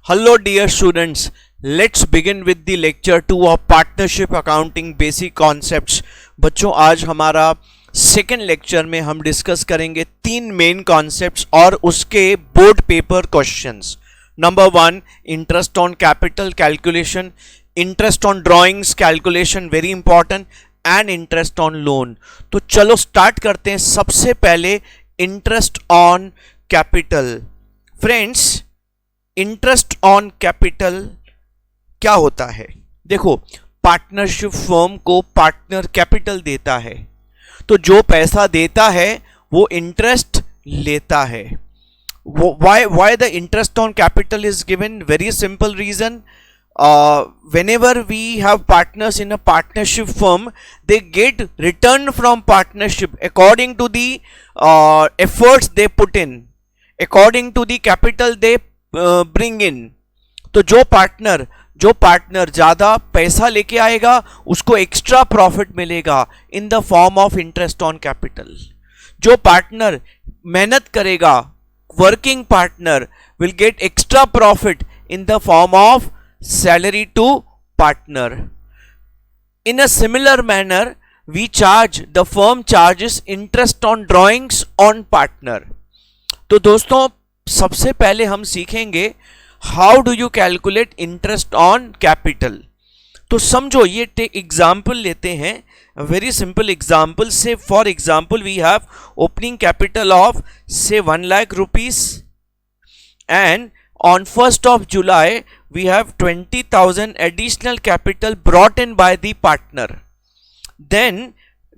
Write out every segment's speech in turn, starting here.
Hello dear students, let's begin with the lecture 2 of partnership accounting basic concepts। बच्चों आज हमारा second lecture में हम डिस्कस करेंगे तीन मेन कॉन्सेप्ट्स और उसके board paper questions. Number 1 interest on capital calculation, interest on drawings calculation very important and interest on loan. तो चलो स्टार्ट करते हैं। सबसे पहले interest on capital. Friends, interest on capital क्या होता है? देखो, पार्टनरशिप फर्म को पार्टनर कैपिटल देता है, तो जो पैसा देता है वो इंटरेस्ट लेता है। why the interest on capital is given? Very simple reason. Whenever we have partners in a partnership firm, they get return from partnership according to the efforts they put in, according to the capital they bring in। तो जो partner ज्यादा पैसा लेके आएगा उसको extra profit मिलेगा in the form of interest on capital. जो partner मेहनत करेगा, working partner will get extra profit in the form of salary to partner. In a similar manner the firm charges interest on drawings on partner। तो दोस्तों सबसे पहले हम सीखेंगे how do you calculate interest on capital. तो समझो, ये example लेते हैं, very simple example. Say for example we have opening capital of say 1 lakh rupees and on 1st of July we have 20,000 additional capital brought in by the partner। Then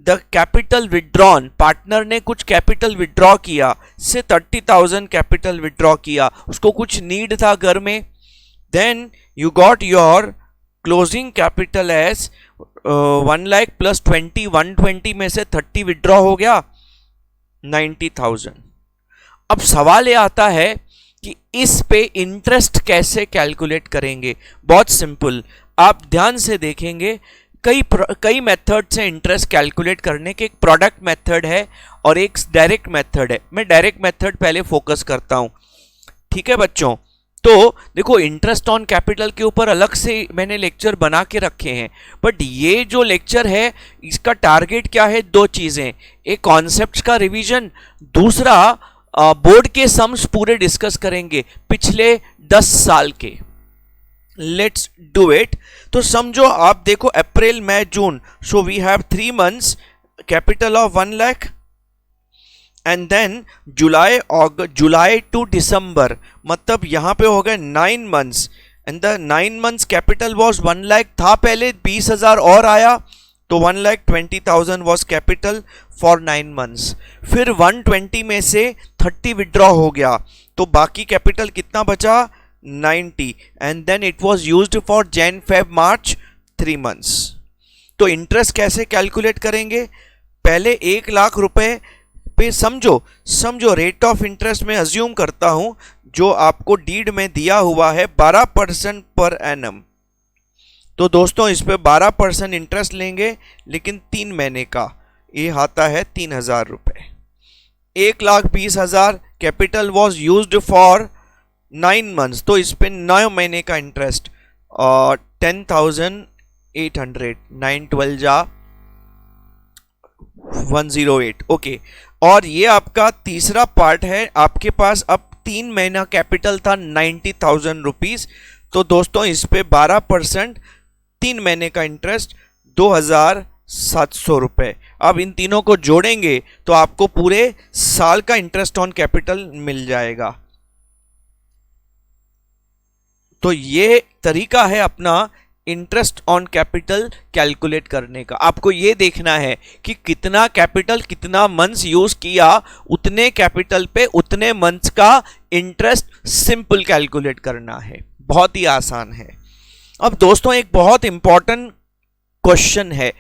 the capital withdrawn, partner ने कुछ capital withdraw किया, से 30,000 capital withdraw किया, उसको कुछ need था घर में। Then you got your closing capital as 1 lakh plus 20, 120 में से 30 विड्रॉ हो गया 90,000। अब सवाल ये आता है कि इस पे इंटरेस्ट कैसे कैलकुलेट करेंगे। बहुत सिंपल, आप ध्यान से देखेंगे कई मेथड से इंटरेस्ट कैलकुलेट करने के। एक प्रोडक्ट मेथड है और एक डायरेक्ट मेथड है। मैं डायरेक्ट मेथड पहले फोकस करता हूं, ठीक है बच्चों। तो देखो, इंटरेस्ट ऑन कैपिटल के ऊपर अलग से मैंने लेक्चर बना के रखे हैं, बट ये जो लेक्चर है इसका टारगेट क्या है? दो चीजें, एक कॉन्सेप्ट का रिवीजन, दूसरा बोर्ड के सम्स पूरे डिस्कस करेंगे पिछले 10 साल के। Let's do it. तो समझो, आप देखो अप्रैल मई जून, so we have 3 months capital of 1 lakh and then July to December, मतलब यहां पे हो गए 9 months and the 9 months capital was 1 lakh था पहले, 20,000 और आया तो 1,20,000 वॉज कैपिटल फॉर 9 months। फिर 120 में से 30 विड्रॉ हो गया तो बाकी कैपिटल कितना बचा? 90 and then it was used for Jan Feb March 3 months। तो इंटरेस्ट कैसे कैलकुलेट करेंगे? पहले 1 लाख रुपए पे समझो रेट ऑफ इंटरेस्ट में अज्यूम करता हूं जो आपको डीड में दिया हुआ है 12% पर एनम। तो दोस्तों इस पे 12% इंटरेस्ट लेंगे, लेकिन 3 महीने का, ये आता है 3,000 रुपए। 1,20,000 capital was used for 9 months, तो इस पे 9 महीने का इंटरेस्ट 10,800, 912 जा 108। ओके, और ये आपका तीसरा पार्ट है। आपके पास अब 3 महीना कैपिटल था 90,000 रुपीज, तो दोस्तों इस पे 12% 3 महीने का इंटरेस्ट 2,700 रुपए। अब इन तीनों को जोड़ेंगे तो आपको पूरे साल का इंटरेस्ट ऑन कैपिटल मिल जाएगा। तो ये तरीका है अपना इंटरेस्ट ऑन कैपिटल कैलकुलेट करने का। आपको ये देखना है कि कितना कैपिटल कितना मंथ्स यूज किया, उतने कैपिटल पे उतने मंथ्स का इंटरेस्ट सिंपल कैलकुलेट करना है। बहुत ही आसान है। अब दोस्तों एक बहुत इंपॉर्टेंट क्वेश्चन है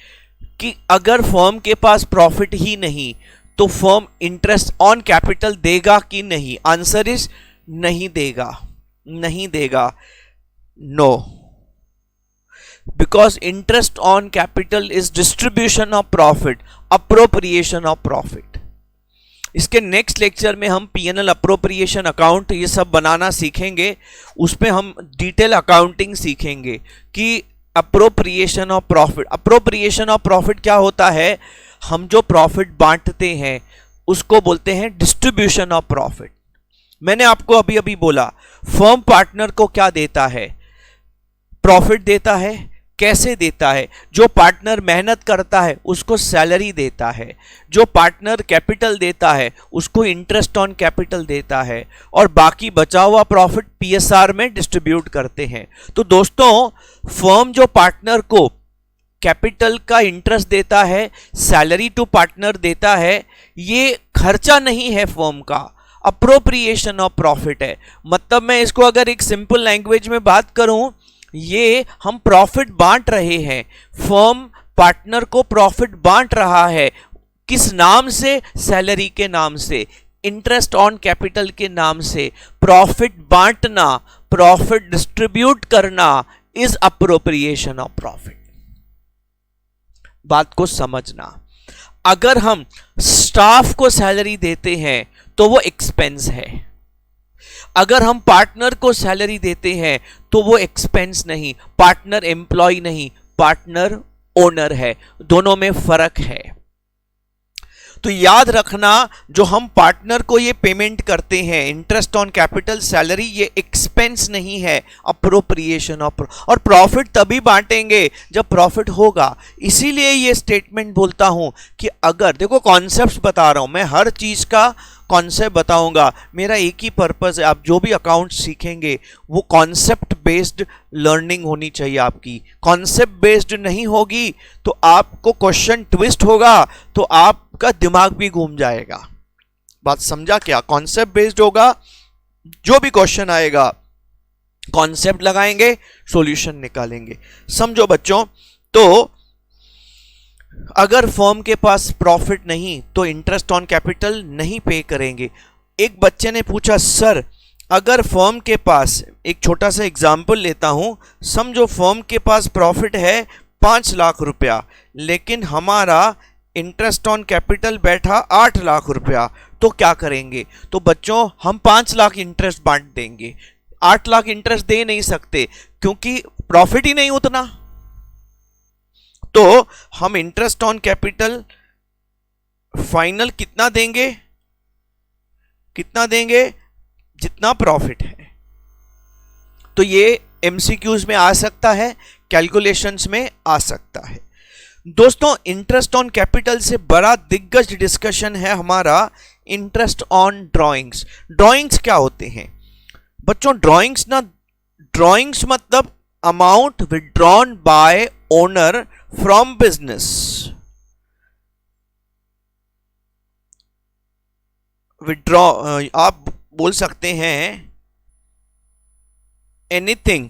कि अगर फर्म के पास प्रॉफिट ही नहीं तो फर्म इंटरेस्ट ऑन कैपिटल देगा कि नहीं? आंसर इज नहीं देगा, no, because interest on capital is distribution of profit, appropriation of profit. इसके नेक्स्ट लेक्चर में हम पीएनएल अप्रोप्रिएशन अकाउंट ये सब बनाना सीखेंगे, उसमें हम डिटेल अकाउंटिंग सीखेंगे कि appropriation of profit. Appropriation of profit क्या होता है? हम जो प्रॉफिट बांटते हैं उसको बोलते हैं डिस्ट्रीब्यूशन ऑफ प्रॉफिट। मैंने आपको अभी अभी बोला फर्म पार्टनर को क्या देता है? प्रॉफिट देता है। कैसे देता है? जो पार्टनर मेहनत करता है उसको सैलरी देता है, जो पार्टनर कैपिटल देता है उसको इंटरेस्ट ऑन कैपिटल देता है, और बाकी बचा हुआ प्रॉफिट पीएसआर में डिस्ट्रीब्यूट करते हैं। तो दोस्तों, फर्म जो पार्टनर को कैपिटल का इंटरेस्ट देता है, सैलरी टू पार्टनर देता है, ये खर्चा नहीं है फर्म का, अप्रोप्रिएशन ऑफ प्रॉफिट है। मतलब मैं इसको अगर एक सिंपल लैंग्वेज में बात करूं, ये हम प्रॉफिट बांट रहे हैं, फर्म पार्टनर को प्रॉफिट बांट रहा है। किस नाम से? सैलरी के नाम से, इंटरेस्ट ऑन कैपिटल के नाम से। प्रॉफिट बांटना, प्रॉफिट डिस्ट्रीब्यूट करना इज अप्रोप्रिएशन ऑफ प्रॉफिट। बात को समझना। अगर हम स्टाफ को सैलरी देते हैं तो वो एक्सपेंस है, अगर हम पार्टनर को सैलरी देते हैं तो वो एक्सपेंस नहीं। पार्टनर एम्प्लॉय नहीं, पार्टनर ओनर है, दोनों में फर्क है। तो याद रखना, जो हम पार्टनर को ये पेमेंट करते हैं इंटरेस्ट ऑन कैपिटल, सैलरी, ये एक्सपेंस नहीं है, अप्रोप्रिएशन ऑफ। और प्रॉफिट तभी बांटेंगे जब प्रॉफिट होगा। इसीलिए ये स्टेटमेंट बोलता हूं कि अगर, देखो कॉन्सेप्ट्स बता रहा हूं मैं, हर चीज का कॉन्सेप्ट बताऊंगा। मेरा एक ही पर्पस है, आप जो भी अकाउंट सीखेंगे वो कॉन्सेप्ट बेस्ड लर्निंग होनी चाहिए आपकी। कॉन्सेप्ट बेस्ड नहीं होगी तो आपको क्वेश्चन ट्विस्ट होगा, तो आपका दिमाग भी घूम जाएगा। बात समझा क्या? कॉन्सेप्ट बेस्ड होगा, जो भी क्वेश्चन आएगा कॉन्सेप्ट लगाएंगे, सॉल्यूशन निकालेंगे। समझो बच्चों, तो अगर फर्म के पास प्रॉफिट नहीं तो इंटरेस्ट ऑन कैपिटल नहीं पे करेंगे। एक बच्चे ने पूछा, सर अगर फर्म के पास, एक छोटा सा एग्जांपल लेता हूं, समझो फर्म के पास प्रॉफिट है 5 लाख रुपया, लेकिन हमारा इंटरेस्ट ऑन कैपिटल बैठा 8 लाख रुपया, तो क्या करेंगे? तो बच्चों, हम 5 लाख इंटरेस्ट बांट देंगे। 8 लाख इंटरेस्ट दे नहीं सकते क्योंकि प्रॉफिट ही नहीं उतना। तो हम इंटरेस्ट ऑन कैपिटल फाइनल कितना देंगे? कितना देंगे? जितना प्रॉफिट है। तो ये एमसीक्यूज में आ सकता है, कैलकुलेशंस में आ सकता है। दोस्तों, इंटरेस्ट ऑन कैपिटल से बड़ा दिग्गज डिस्कशन है हमारा इंटरेस्ट ऑन ड्राइंग्स। ड्राइंग्स क्या होते हैं बच्चों? ड्राइंग्स मतलब amount withdrawn bye owner from business. Withdraw, आप बोल सकते हैं anything,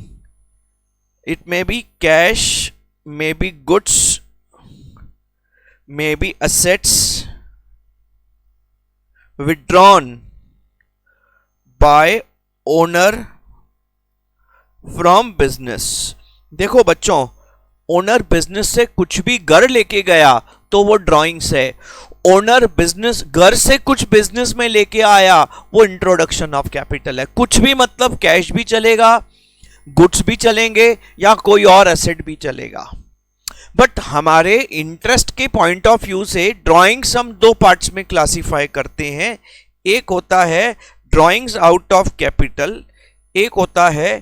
it may be cash, may be goods, may be assets, withdrawn bye owner from business. देखो बच्चों, ओनर बिजनेस से कुछ भी घर लेके गया तो वो ड्राइंग्स है। ओनर बिजनेस घर से कुछ बिजनेस में लेके आया, वो इंट्रोडक्शन ऑफ कैपिटल है। कुछ भी मतलब कैश भी चलेगा, गुड्स भी चलेंगे, या कोई और एसेट भी चलेगा। बट हमारे इंटरेस्ट के पॉइंट ऑफ व्यू से ड्राइंग्स हम दो पार्ट्स में क्लासिफाई करते हैं। एक होता है ड्राइंग्स आउट ऑफ कैपिटल, एक होता है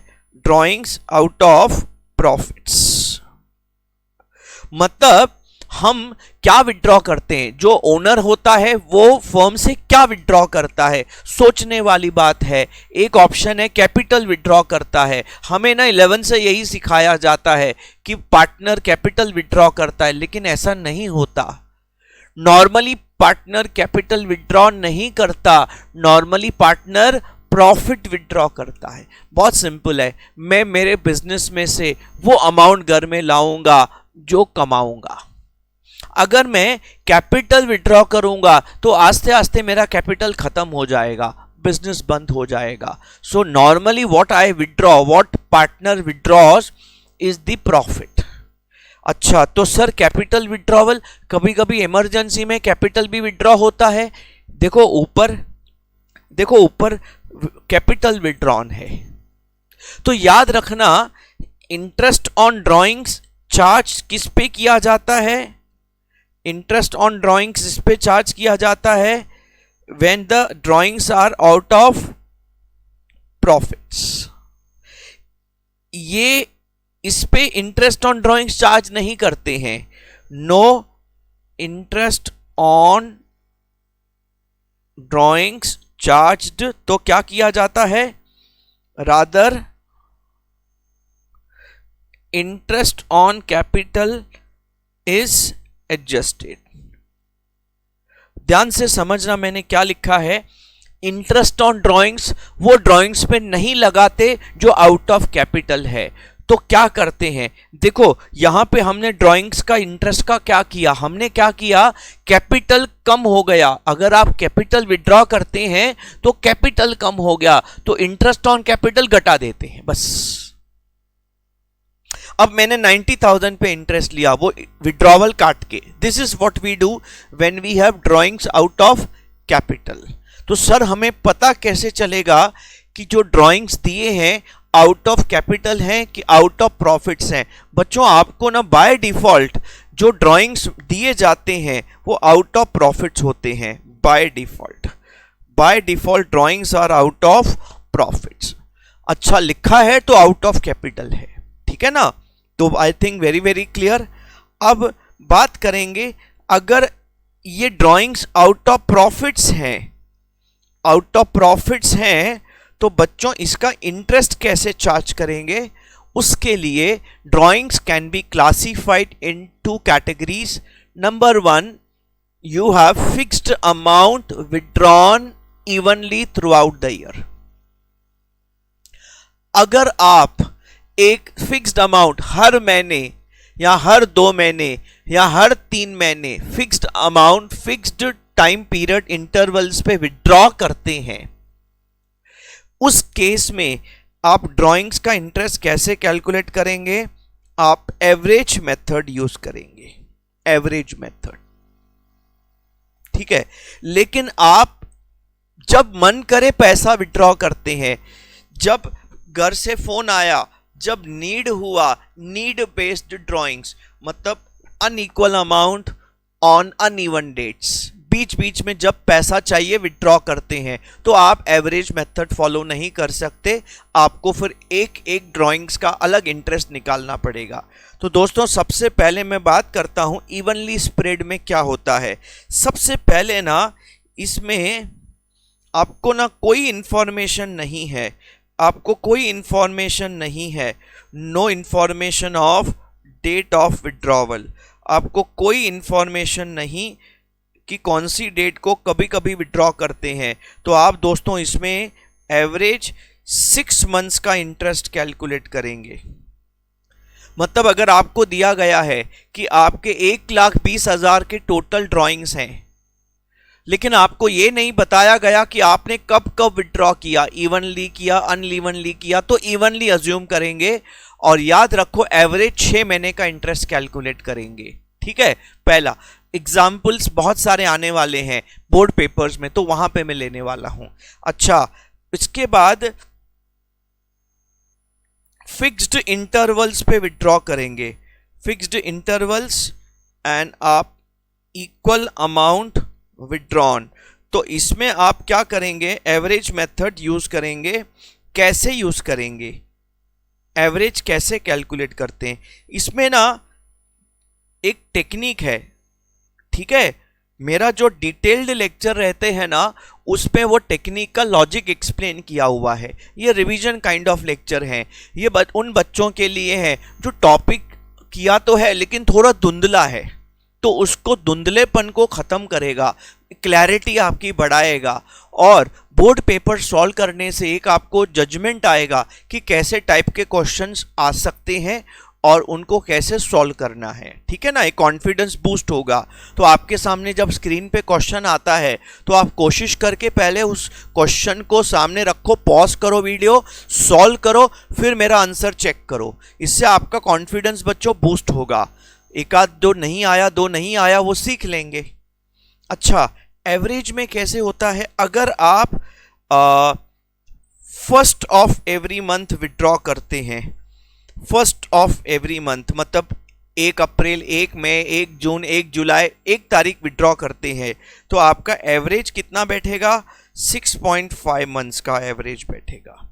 ड्राइंग्स आउट ऑफ प्रॉफिट्स। मतलब हम क्या विड्रॉ करते हैं? जो ओनर होता है वो फर्म से क्या विड्रॉ करता है, सोचने वाली बात है। एक ऑप्शन है कैपिटल विड्रॉ करता है। हमें ना 11 से यही सिखाया जाता है कि पार्टनर कैपिटल विड्रॉ करता है, लेकिन ऐसा नहीं होता। नॉर्मली पार्टनर कैपिटल विड्रॉ नहीं करता, नॉर्मली पार्टनर प्रॉफिट विड्रॉ करता है। बहुत सिंपल है, मैं मेरे बिजनेस में से वो अमाउंट घर में लाऊंगा जो कमाऊंगा। अगर मैं कैपिटल विड्रॉ करूंगा तो आस्ते आस्ते मेरा कैपिटल खत्म हो जाएगा, बिजनेस बंद हो जाएगा। So normally what I withdraw, what partner withdraws is the profit. अच्छा, तो सर कैपिटल विड्रॉवल, कभी कभी इमरजेंसी में कैपिटल भी विड्रॉ होता है। देखो ऊपर कैपिटल विड्रॉन है। तो याद रखना, इंटरेस्ट ऑन ड्रॉइंग्स चार्ज किस पे किया जाता है? इंटरेस्ट ऑन ड्रॉइंग्स इस पे चार्ज किया जाता है when the drawings are out of profits. ये इस पे इंटरेस्ट ऑन ड्रॉइंग्स चार्ज नहीं करते हैं। No interest on drawings charged, तो क्या किया जाता है? Rather interest on capital is adjusted. ध्यान से समझना मैंने क्या लिखा है। इंटरेस्ट ऑन ड्रॉइंग्स वो ड्रॉइंग्स पे नहीं लगाते जो आउट ऑफ कैपिटल है। तो क्या करते हैं? देखो यहां पे हमने ड्राइंग्स का इंटरेस्ट का क्या किया, हमने क्या किया, कैपिटल कम हो गया। अगर आप कैपिटल विड्रॉ करते हैं तो कैपिटल कम हो गया, तो इंटरेस्ट ऑन कैपिटल घटा देते हैं बस। अब मैंने 90,000 पे इंटरेस्ट लिया, वो विड्रॉवल काट के। This is what we do when we have drawings out of capital. तो सर हमें पता कैसे चलेगा कि जो ड्राइंग्स दिए हैं आउट ऑफ कैपिटल हैं कि आउट ऑफ प्रॉफिट्स हैं? बच्चों आपको ना बाय डिफॉल्ट जो ड्राइंग्स दिए जाते हैं वो आउट ऑफ प्रॉफिट्स होते हैं। By default drawings are out of profits. अच्छा लिखा है तो आउट ऑफ कैपिटल है, ठीक है ना? तो I think very very clear. अब बात करेंगे, अगर ये ड्राइंग्स आउट ऑफ प्रॉफिट्स हैं तो बच्चों इसका इंटरेस्ट कैसे चार्ज करेंगे? उसके लिए drawings can be classified in two categories. Number 1, you have fixed amount withdrawn evenly through out the year. अगर आप एक फिक्स्ड अमाउंट हर महीने या हर 2 महीने या हर 3 महीने fixed amount fixed time period intervals पे विड्रॉ करते हैं, उस केस में आप ड्राइंग्स का इंटरेस्ट कैसे कैलकुलेट करेंगे? आप एवरेज मेथड यूज करेंगे, एवरेज मेथड, ठीक है? लेकिन आप जब मन करे पैसा विड्रॉ करते हैं, जब घर से फोन आया, जब नीड हुआ, नीड बेस्ड ड्राइंग्स मतलब unequal amount on uneven dates, बीच बीच में जब पैसा चाहिए विड्रॉ करते हैं, तो आप एवरेज मेथड फॉलो नहीं कर सकते। आपको फिर एक एक ड्राइंग्स का अलग इंटरेस्ट निकालना पड़ेगा। तो दोस्तों सबसे पहले मैं बात करता हूं इवनली स्प्रेड में क्या होता है। सबसे पहले ना इसमें आपको ना कोई इंफॉर्मेशन नहीं है, no information of date of withdrawal. आपको कोई इंफॉर्मेशन नहीं कि कौन सी डेट को कभी कभी विड्रॉ करते हैं। तो आप दोस्तों इसमें एवरेज 6 मंथ्स का इंटरेस्ट कैलकुलेट करेंगे। मतलब अगर आपको दिया गया है कि आपके 1,20,000 के टोटल ड्राइंग्स हैं, लेकिन आपको ये नहीं बताया गया कि आपने कब कब विड्रॉ किया, इवनली किया, अनइवनली किया, तो इवनली अज्यूम करेंगे। और याद रखो एवरेज 6 महीने का इंटरेस्ट कैलकुलेट करेंगे, ठीक है? पहला एग्जाम्पल्स बहुत सारे आने वाले हैं बोर्ड पेपर्स में, तो वहां पे मैं लेने वाला हूं। अच्छा, इसके बाद फिक्स्ड इंटरवल्स पे विड्रॉ करेंगे, फिक्स्ड इंटरवल्स एंड आप इक्वल अमाउंट विड्रॉन। तो इसमें आप क्या करेंगे? एवरेज मेथड यूज करेंगे। कैसे यूज करेंगे? एवरेज कैसे कैलकुलेट करते हैं? इसमें ना एक टेक्निक है, ठीक है? मेरा जो डिटेल्ड लेक्चर रहते हैं ना उस पे वो टेक्निक का लॉजिक एक्सप्लेन किया हुआ है। ये रिवीजन काइंड ऑफ लेक्चर हैं। ये उन बच्चों के लिए है जो टॉपिक किया तो है लेकिन थोड़ा धुंधला है, तो उसको धुंधलेपन को ख़त्म करेगा, क्लैरिटी आपकी बढ़ाएगा, और बोर्ड पेपर सॉल्व करने से एक आपको जजमेंट आएगा कि कैसे टाइप के क्वेश्चंस आ सकते हैं और उनको कैसे सॉल्व करना है, ठीक है ना? एक कॉन्फिडेंस बूस्ट होगा। तो आपके सामने जब स्क्रीन पे क्वेश्चन आता है तो आप कोशिश करके पहले उस क्वेश्चन को सामने रखो, पॉज करो वीडियो, सॉल्व करो, फिर मेरा आंसर चेक करो। इससे आपका कॉन्फिडेंस बच्चों बूस्ट होगा। एक आध दो नहीं आया वो सीख लेंगे। अच्छा, एवरेज में कैसे होता है, अगर आप first of every month withdraw करते हैं, फर्स्ट ऑफ एवरी मंथ मतलब 1 अप्रैल, 1 मई, 1 जून, 1 जुलाई, 1 तारीख विड्रॉ करते हैं, तो आपका एवरेज कितना बैठेगा, 6.5 मंथ्स का एवरेज बैठेगा।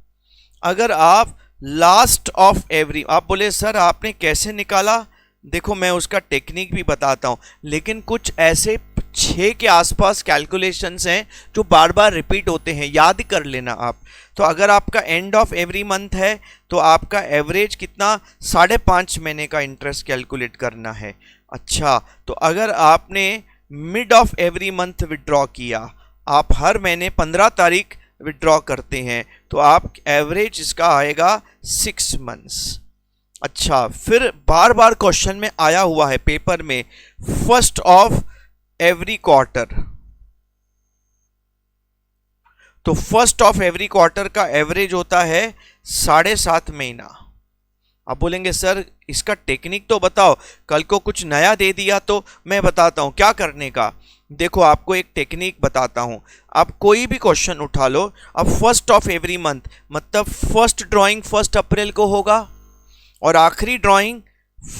अगर आप लास्ट ऑफ एवरी, आप बोले सर आपने कैसे निकाला, देखो मैं उसका टेक्निक भी बताता हूं, लेकिन कुछ ऐसे 6 के आसपास कैलकुलेशंस हैं जो बार बार रिपीट होते हैं, याद कर लेना आप। तो अगर आपका एंड ऑफ एवरी मंथ है तो आपका एवरेज कितना, 5.5 महीने का इंटरेस्ट कैलकुलेट करना है। अच्छा, तो अगर आपने mid of every month withdraw किया, आप हर महीने 15 तारीख विड्रॉ करते हैं, तो आप एवरेज इसका आएगा 6 मंथ्स। अच्छा, फिर बार बार क्वेश्चन में आया हुआ है पेपर में, फर्स्ट ऑफ एवरी क्वार्टर, तो फर्स्ट ऑफ एवरी क्वार्टर का एवरेज होता है 7.5 महीना। आप बोलेंगे सर इसका टेक्निक तो बताओ, कल को कुछ नया दे दिया तो मैं बताता हूं क्या करने का। देखो आपको एक टेक्निक बताता हूं, आप कोई भी क्वेश्चन उठा लो, अब फर्स्ट ऑफ एवरी मंथ मतलब फर्स्ट ड्राइंग 1 अप्रैल को होगा और आखिरी ड्राइंग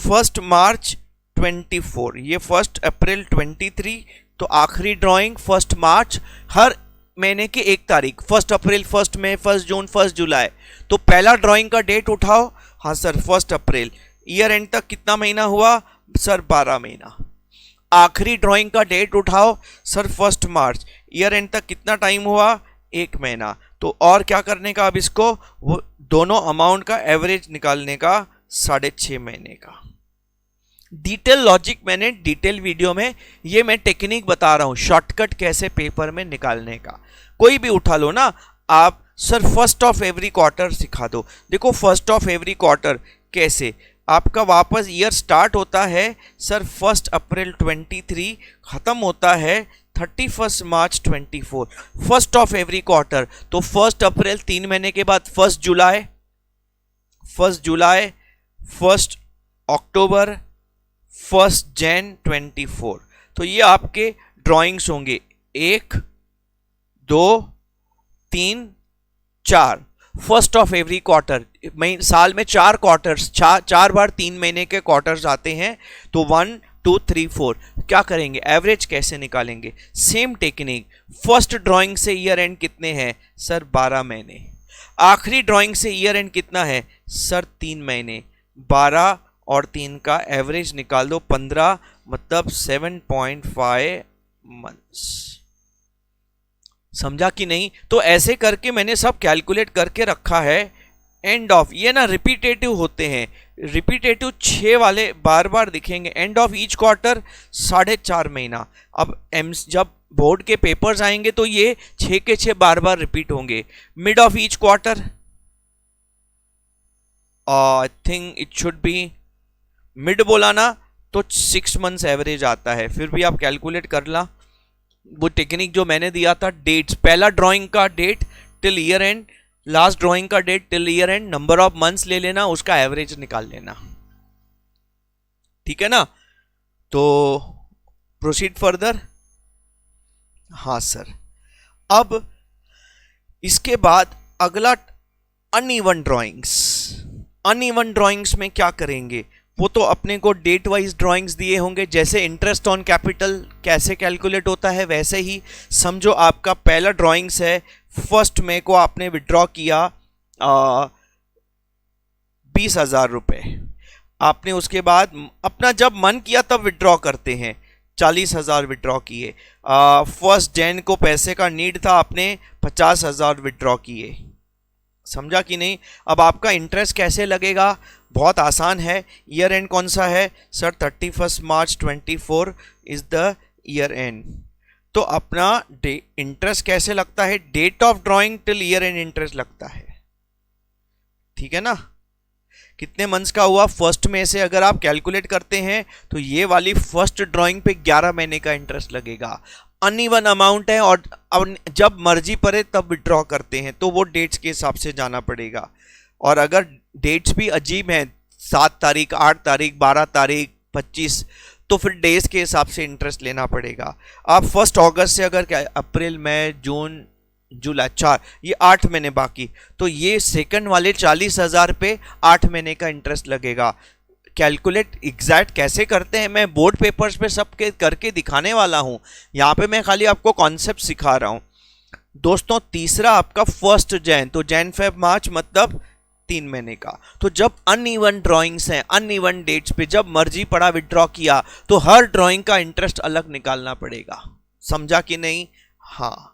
1 मार्च 24, ये 1 अप्रैल 23, तो आखिरी ड्राइंग 1 मार्च, हर महीने की 1 तारीख, 1 अप्रैल, 1 मई, 1 जून, 1 जुलाई। तो पहला ड्राइंग का डेट उठाओ, हाँ सर 1 अप्रैल, ईयर एंड तक कितना महीना हुआ सर 12 महीना। आखिरी ड्राइंग का डेट उठाओ सर 1 मार्च, ईयर एंड तक कितना टाइम हुआ 1 महीना। तो और क्या करने का, अब इसको वो दोनों अमाउंट का एवरेज निकालने का 6.5 महीने का। डिटेल लॉजिक मैंने डिटेल वीडियो में, ये मैं टेक्निक बता रहा हूं शॉर्टकट कैसे पेपर में निकालने का। कोई भी उठा लो ना आप, sir first of every quarter सिखा दो। देखो फर्स्ट ऑफ एवरी क्वार्टर कैसे, आपका वापस ईयर स्टार्ट होता है सर 1 अप्रैल 23, खत्म होता है 31 March 24, first of every quarter. तो 1 अप्रैल 3 महीने के बाद 1 जुलाई, 1 अक्टूबर, 1 जन 24। तो ये आपके ड्राइंग्स होंगे 1, 2, 3, 4, फर्स्ट ऑफ एवरी क्वार्टर। साल में 4 क्वार्टर्स, 4 बार 3 महीने के क्वार्टर्स आते हैं, तो 1, 2, 3, 4। क्या करेंगे, एवरेज कैसे निकालेंगे, सेम टेक्निक। फर्स्ट ड्राइंग से ईयर एंड कितने हैं सर 12 महीने, आखिरी ड्राइंग से ईयर एंड कितना है सर 3 महीने, 12 और 3 का एवरेज निकाल दो 15, मतलब 7.5 मंथ्स। समझा कि नहीं। तो ऐसे करके मैंने सब कैलकुलेट करके रखा है। एंड ऑफ, ये ना रिपीटेटिव होते हैं, रिपीटेटिव 6 वाले बार बार दिखेंगे। एंड ऑफ ईच क्वार्टर 4.5 महीना। अब जब बोर्ड के पेपर्स आएंगे तो ये 6 के 6 बार बार रिपीट होंगे। Mid of each quarter, I think it should be, mid बोला ना तो 6 मंथ्स एवरेज आता है। फिर भी आप कैलकुलेट कर ला, वो टेक्निक जो मैंने दिया था, डेट्स, पहला ड्राइंग का date till year end, last drawing का date till year end, number of months ले लेना, उसका एवरेज निकाल लेना, ठीक है ना। तो प्रोसीड फर्दर। हाँ सर, अब इसके बाद अगला अनइवन ड्राइंग्स। अनइवन ड्राइंग्स में क्या करेंगे, वो तो अपने को डेट वाइज ड्राइंग्स दिए होंगे। जैसे इंटरेस्ट ऑन कैपिटल कैसे कैलकुलेट होता है, वैसे ही समझो आपका पहला ड्राइंग्स है 1 मई को आपने विड्रॉ किया 20,000 रुपये। आपने उसके बाद अपना जब मन किया तब विड्रॉ करते हैं, 40,000 विड्रॉ किए। 1 जन को पैसे का नीड था, आपने 50,000 विड्रॉ किए। समझा कि नहीं। अब आपका इंटरेस्ट कैसे लगेगा, बहुत आसान है। ईयर एंड कौन सा है sir 31 March 24 is the year end. तो अपना इंटरेस्ट कैसे लगता है, date of drawing till year end interest लगता है, ठीक है ना। कितने मंथ्स का हुआ, 1 में से अगर आप कैलकुलेट करते हैं तो ये वाली फर्स्ट ड्राइंग पे 11 महीने का इंटरेस्ट लगेगा। अनइवन अमाउंट है और अब जब मर्जी पड़े तब विड्रॉ करते हैं, तो वो डेट्स के हिसाब से जाना पड़ेगा। और अगर डेट्स भी अजीब हैं, 7 तारीख, 8 तारीख, 12 तारीख, 25, तो फिर डेज के हिसाब से इंटरेस्ट लेना पड़ेगा। आप 1 अगस्त से अगर क्या अप्रैल मई जून जुलाई 4 ये 8 महीने बाकी, तो ये सेकंड वाले 40,000 पे 8 महीने का इंटरेस्ट लगेगा। कैलकुलेट एग्जैक्ट कैसे करते हैं मैं बोर्ड पेपर्स पे सब के करके दिखाने वाला हूं, यहाँ पे मैं खाली आपको कॉन्सेप्ट सिखा रहा हूं। दोस्तों तीसरा आपका 1 जैन, तो जैन फेब मार्च मतलब 3 महीने का। तो जब अनइवन ड्राइंग्स हैं, अनइवन डेट्स पे जब मर्जी पड़ा विड्रॉ किया, तो हर ड्राइंग का इंटरेस्ट अलग निकालना पड़ेगा। समझा कि नहीं? हाँ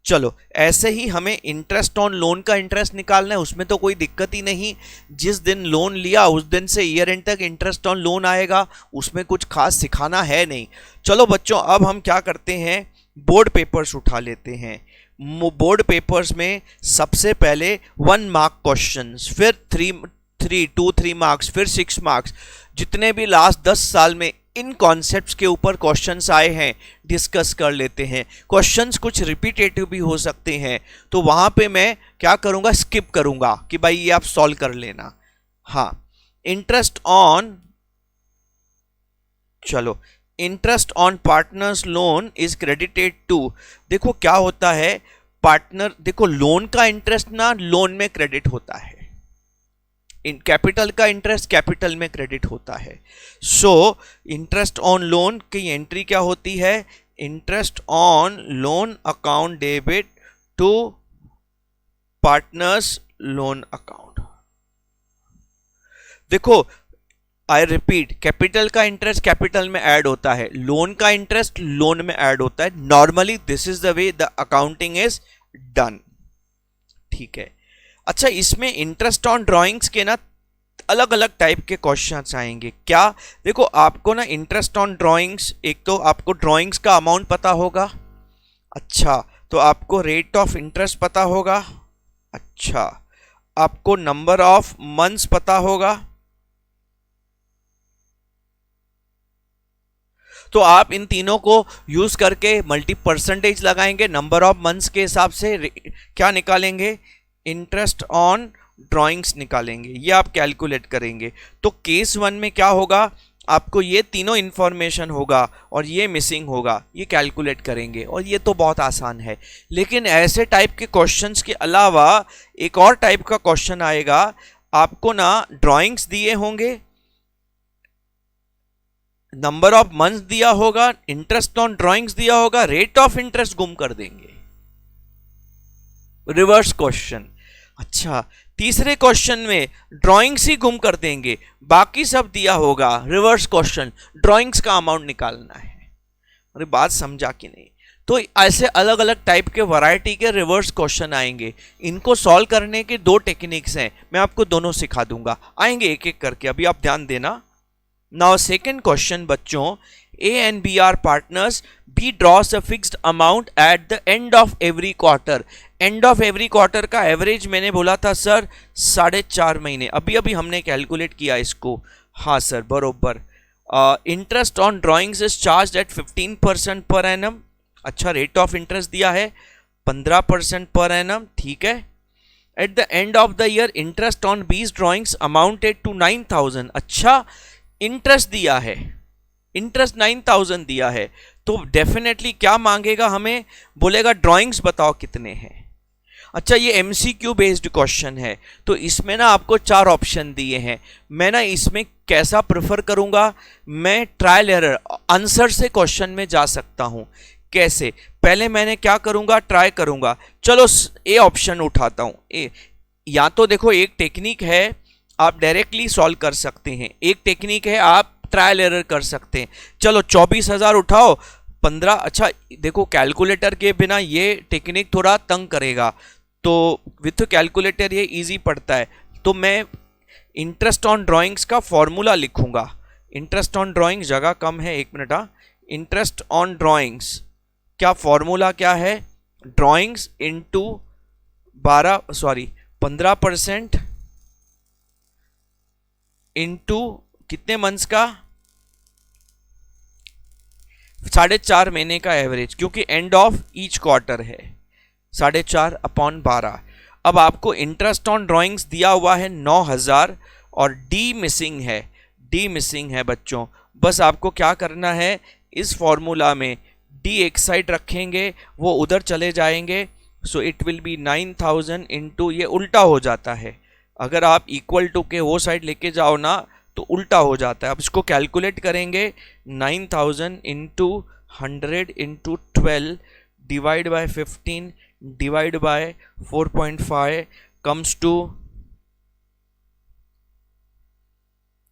चलो, ऐसे ही हमें इंटरेस्ट ऑन लोन का इंटरेस्ट निकालना है, उसमें तो कोई दिक्कत ही नहीं। जिस दिन लोन लिया उस दिन से ईयर एंड तक इंटरेस्ट ऑन लोन आएगा, उसमें कुछ खास सिखाना है नहीं। चलो बच्चों, अब हम क्या करते हैं, बोर्ड पेपर्स उठा लेते हैं। बोर्ड पेपर्स में सबसे पहले 1 मार्क क्वेश्चंस, फिर 3 मार्क्स, फिर 6 मार्क्स, जितने भी लास्ट 10 साल में इन कॉन्सेप्ट्स के ऊपर क्वेश्चंस आए हैं डिस्कस कर लेते हैं। क्वेश्चंस कुछ रिपीटेटिव भी हो सकते हैं, तो वहां पे मैं क्या करूंगा, स्किप करूंगा कि भाई ये आप सॉल्व कर लेना। हाँ, इंटरेस्ट ऑन, चलो, interest on partners loan is credited to. देखो क्या होता है, पार्टनर, देखो लोन का इंटरेस्ट ना लोन में क्रेडिट होता है, कैपिटल का इंटरेस्ट कैपिटल में क्रेडिट होता है। सो इंटरेस्ट ऑन लोन की एंट्री क्या होती है, interest on loan account debit to partners loan account. देखो आई रिपीट, कैपिटल का इंटरेस्ट कैपिटल में ऐड होता है, लोन का इंटरेस्ट लोन में ऐड होता है। Normally this is the way the accounting is done. ठीक है, अच्छा, इसमें इंटरेस्ट ऑन ड्राइंग्स के ना अलग अलग टाइप के क्वेश्चंस आएंगे। क्या, देखो आपको ना इंटरेस्ट ऑन ड्राइंग्स, एक तो आपको ड्राइंग्स का अमाउंट पता होगा, अच्छा, तो आपको रेट ऑफ इंटरेस्ट पता होगा, अच्छा, आपको नंबर ऑफ मंथ्स पता होगा, तो आप इन तीनों को यूज करके मल्टी परसेंटेज लगाएंगे, नंबर ऑफ मंथ्स के हिसाब से क्या निकालेंगे, इंटरेस्ट ऑन ड्राइंग्स निकालेंगे, ये आप कैलकुलेट करेंगे। तो केस 1 में क्या होगा, आपको ये तीनों इंफॉर्मेशन होगा और ये मिसिंग होगा, ये कैलकुलेट करेंगे, और ये तो बहुत आसान है। लेकिन ऐसे टाइप के क्वेश्चंस के अलावा एक और टाइप का क्वेश्चन आएगा, आपको ना ड्राइंग्स दिए होंगे, नंबर ऑफ मंथ्स दिया होगा, इंटरेस्ट ऑन ड्राइंग्स दिया होगा, रेट ऑफ इंटरेस्ट गुम कर देंगे, रिवर्स क्वेश्चन। अच्छा, तीसरे क्वेश्चन में ड्राइंग्स ही गुम कर देंगे, बाकी सब दिया होगा, रिवर्स क्वेश्चन, ड्राइंग्स का अमाउंट निकालना है। अरे बात समझा कि नहीं? तो ऐसे अलग अलग टाइप के वैरायटी के रिवर्स क्वेश्चन आएंगे। इनको सॉल्व करने के 2 टेक्निक्स हैं, मैं आपको दोनों सिखा दूंगा, आएंगे एक एक करके, अभी आप ध्यान देना। नाउ सेकेंड क्वेश्चन बच्चों, A and B are partners, B draws a fixed amount at the end of every quarter। End of every quarter का एवरेज मैंने बोला था सर 4.5 महीने, अभी अभी हमने कैलकुलेट किया इसको। हाँ सर बरोबर। Interest on drawings is charge at 15% per annum. अच्छा, रेट ऑफ इंटरेस्ट दिया है 15% पर एनम, ठीक है। Eight the end of the year interest on बीस ड्राइंग्स अमाउंटेड टू 9,000। अच्छा, इंटरेस्ट दिया है, इंटरेस्ट 9,000 दिया है, तो डेफिनेटली क्या मांगेगा हमें, बोलेगा ड्राइंग्स बताओ कितने हैं। अच्छा, ये एमसीक्यू बेस्ड क्वेश्चन है, तो इसमें ना आपको 4 ऑप्शन दिए हैं। मैं ना इसमें कैसा प्रेफर करूंगा, मैं ट्रायल एरर आंसर से क्वेश्चन में जा सकता हूं। कैसे, पहले मैंने क्या करूंगा, ट्राई करूंगा। चलो ए ऑप्शन उठाता हूं, ए। या तो देखो एक टेक्निक है आप डायरेक्टली सॉल्व कर सकते हैं, एक टेक्निक है आप ट्रायल एरर कर सकते हैं। चलो 24,000 उठाओ, 15। अच्छा देखो, कैलकुलेटर के बिना ये टेक्निक थोड़ा तंग करेगा, तो विथ कैलकुलेटर ये इजी पड़ता है। तो मैं इंटरेस्ट ऑन ड्राइंग्स का फॉर्मूला लिखूंगा। इंटरेस्ट ऑन ड्राइंग्स जगह कम है, 1 मिनट। इंटरेस्ट ऑन ड्राइंग्स क्या फॉर्मूला क्या है, ड्राइंग्स इंटू 15% इंटू कितने मंथ्स का, 4.5 महीने का एवरेज, क्योंकि एंड ऑफ ईच क्वार्टर है, 4.5 अपॉन 12। अब आपको इंटरेस्ट ऑन ड्राइंग्स दिया हुआ है 9,000 और डी मिसिंग है, डी मिसिंग है बच्चों बस आपको क्या करना है, इस फॉर्मूला में डी एक साइड रखेंगे, वो उधर चले जाएंगे, so it will be 9000 into, ये उल्टा हो जाता है, अगर आप इक्वल टू के वो साइड लेके जाओ ना तो उल्टा हो जाता है। अब इसको कैलकुलेट करेंगे, 9000 into 100 into 12 divide by 15 divide by 4.5 comes to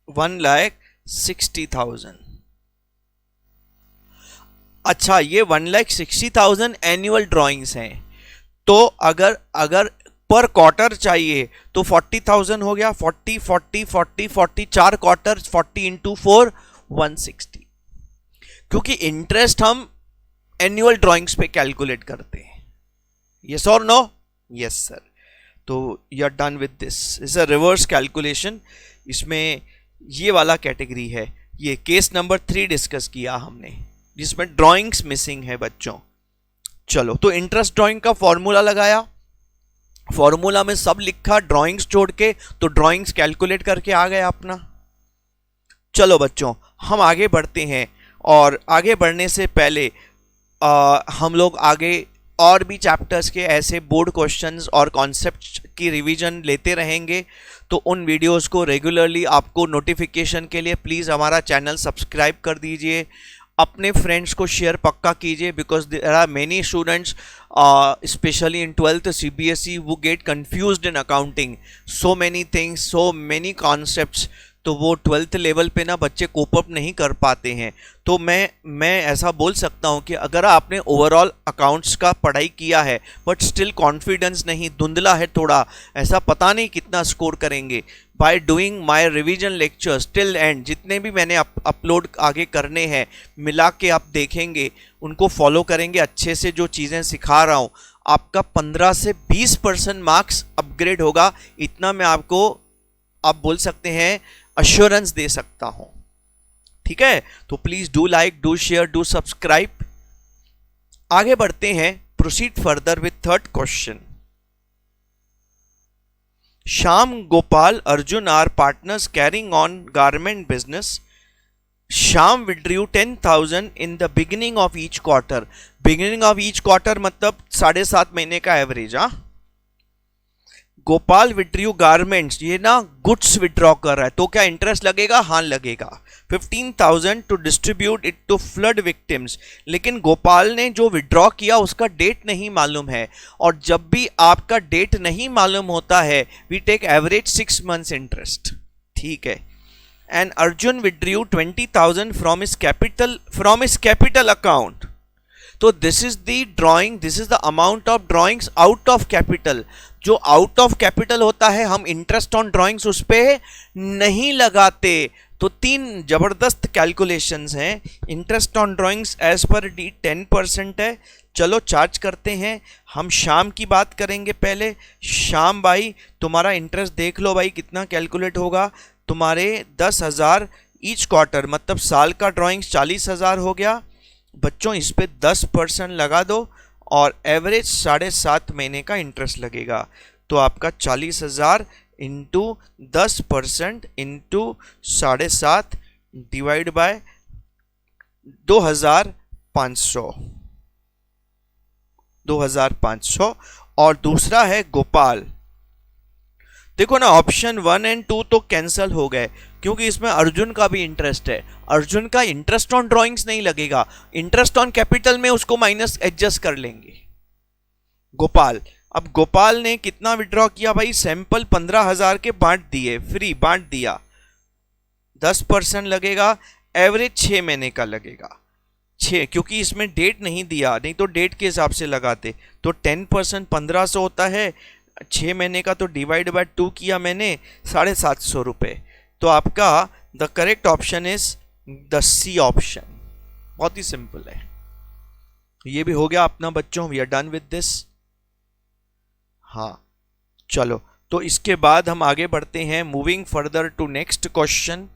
1,60,000। अच्छा, ये 1,60,000 एनुअल ड्राइंग्स हैं, तो अगर पर क्वार्टर चाहिए तो 40,000 हो गया, 40 40 40 40 4 क्वार्टर, 40 इंटू 4 160, क्योंकि इंटरेस्ट हम एनुअल ड्राइंग्स पे कैलकुलेट करते हैं। यस और नो? Yes sir. तो you are done with this, is a reverse calculation. इसमें ये वाला कैटेगरी है, ये केस नंबर 3 डिस्कस किया हमने, जिसमें ड्राइंग्स मिसिंग है बच्चों। चलो, तो इंटरेस्ट ड्राइंग का फॉर्मूला लगाया, फॉर्मूला में सब लिखा, ड्राइंग्स जोड़ के, तो ड्राइंग्स कैलकुलेट करके आ गया अपना। चलो बच्चों, हम आगे बढ़ते हैं, और आगे बढ़ने से पहले हम लोग आगे और भी चैप्टर्स के ऐसे बोर्ड क्वेश्चंस और कॉन्सेप्ट की रिवीजन लेते रहेंगे, तो उन वीडियोस को रेगुलरली आपको नोटिफिकेशन के लिए प्लीज़ हमारा चैनल सब्सक्राइब कर दीजिए, अपने फ्रेंड्स को शेयर पक्का कीजिए, because there are many students specially in 12th CBSE वो get confused in accounting, so many things, so many concepts, तो वो 12th लेवल पे ना बच्चे कोप अप नहीं कर पाते हैं। तो मैं ऐसा बोल सकता हूँ कि अगर आपने ओवरऑल अकाउंट्स का पढ़ाई किया है बट स्टिल कॉन्फिडेंस नहीं, धुंधला है थोड़ा, ऐसा पता नहीं कितना स्कोर करेंगे, by doing my revision lectures till and, जितने भी मैंने अपलोड आगे करने हैं मिला के आप देखेंगे, उनको फॉलो करेंगे अच्छे से, जो चीज़ें सिखा रहा हूँ, आपका 15 से 20% मार्क्स अपग्रेड होगा, इतना मैं आपको, आप बोल सकते हैं, अश्योरेंस दे सकता हूं। ठीक है, तो please do like, do share, do subscribe. आगे बढ़ते हैं, proceed further with third question. Shyam, Gopal, Arjun are partners carrying on garment business. Shyam withdrew 10,000 in the beginning of each quarter. Beginning of each quarter मतलब 7.5 महीने का average. Gopal withdrew garments, ये ना goods withdraw कर रहा है, तो क्या इंटरेस्ट लगेगा? हाँ लगेगा। 15,000 to distribute it to flood victims, लेकिन गोपाल ने जो विड्रॉ किया उसका डेट नहीं मालूम है, और जब भी आपका डेट नहीं मालूम होता है we take average 6 months interest. ठीक है। And Arjun withdrew 20,000 from his capital account, तो this is the drawing, this is the amount of drawings out of capital. जो आउट ऑफ कैपिटल होता है हम इंटरेस्ट ऑन ड्रॉइंग्स उस पर नहीं लगाते। तो 3 जबरदस्त कैलकुलेशंस हैं। Interest on drawings as per D 10% है। चलो चार्ज करते हैं। हम शाम की बात करेंगे पहले। शाम भाई, तुम्हारा इंटरेस्ट देख लो भाई कितना कैलकुलेट होगा। तुम्हारे 10,000 ईच क्वार्टर, मतलब साल का ड्रॉइंग्स 40,000 हो गया। बच्चों इस पे 10% लगा दो और एवरेज 7.5 महीने का इंटरेस्ट लगेगा। तो आपका 40,000 इंटू 10% इंटू 7.5 डिवाइड बाय 2,500। और दूसरा है गोपाल। देखो ना, ऑप्शन 1 और 2 तो कैंसिल हो गए क्योंकि इसमें अर्जुन का भी इंटरेस्ट है। अर्जुन का इंटरेस्ट ऑन ड्राइंग्स नहीं लगेगा, इंटरेस्ट ऑन कैपिटल में उसको माइनस एडजस्ट कर लेंगे। गोपाल, अब गोपाल ने कितना विड्रॉ किया भाई? सैंपल 15,000 के बांट दिए, फ्री बांट दिया। 10% लगेगा, एवरेज 6 महीने का लगेगा। 6, क्योंकि इसमें डेट नहीं दिया, नहीं तो डेट के हिसाब से लगाते। तो 10% 1500 होता है, 6 महीने का तो डिवाइड बाय 2 किया मैंने, 750 रुपये। तो आपका the correct option is the C option. बहुत ही सिंपल है। ये भी हो गया अपना बच्चों, we are done with this. हाँ चलो, तो इसके बाद हम आगे बढ़ते हैं। Moving further to next question.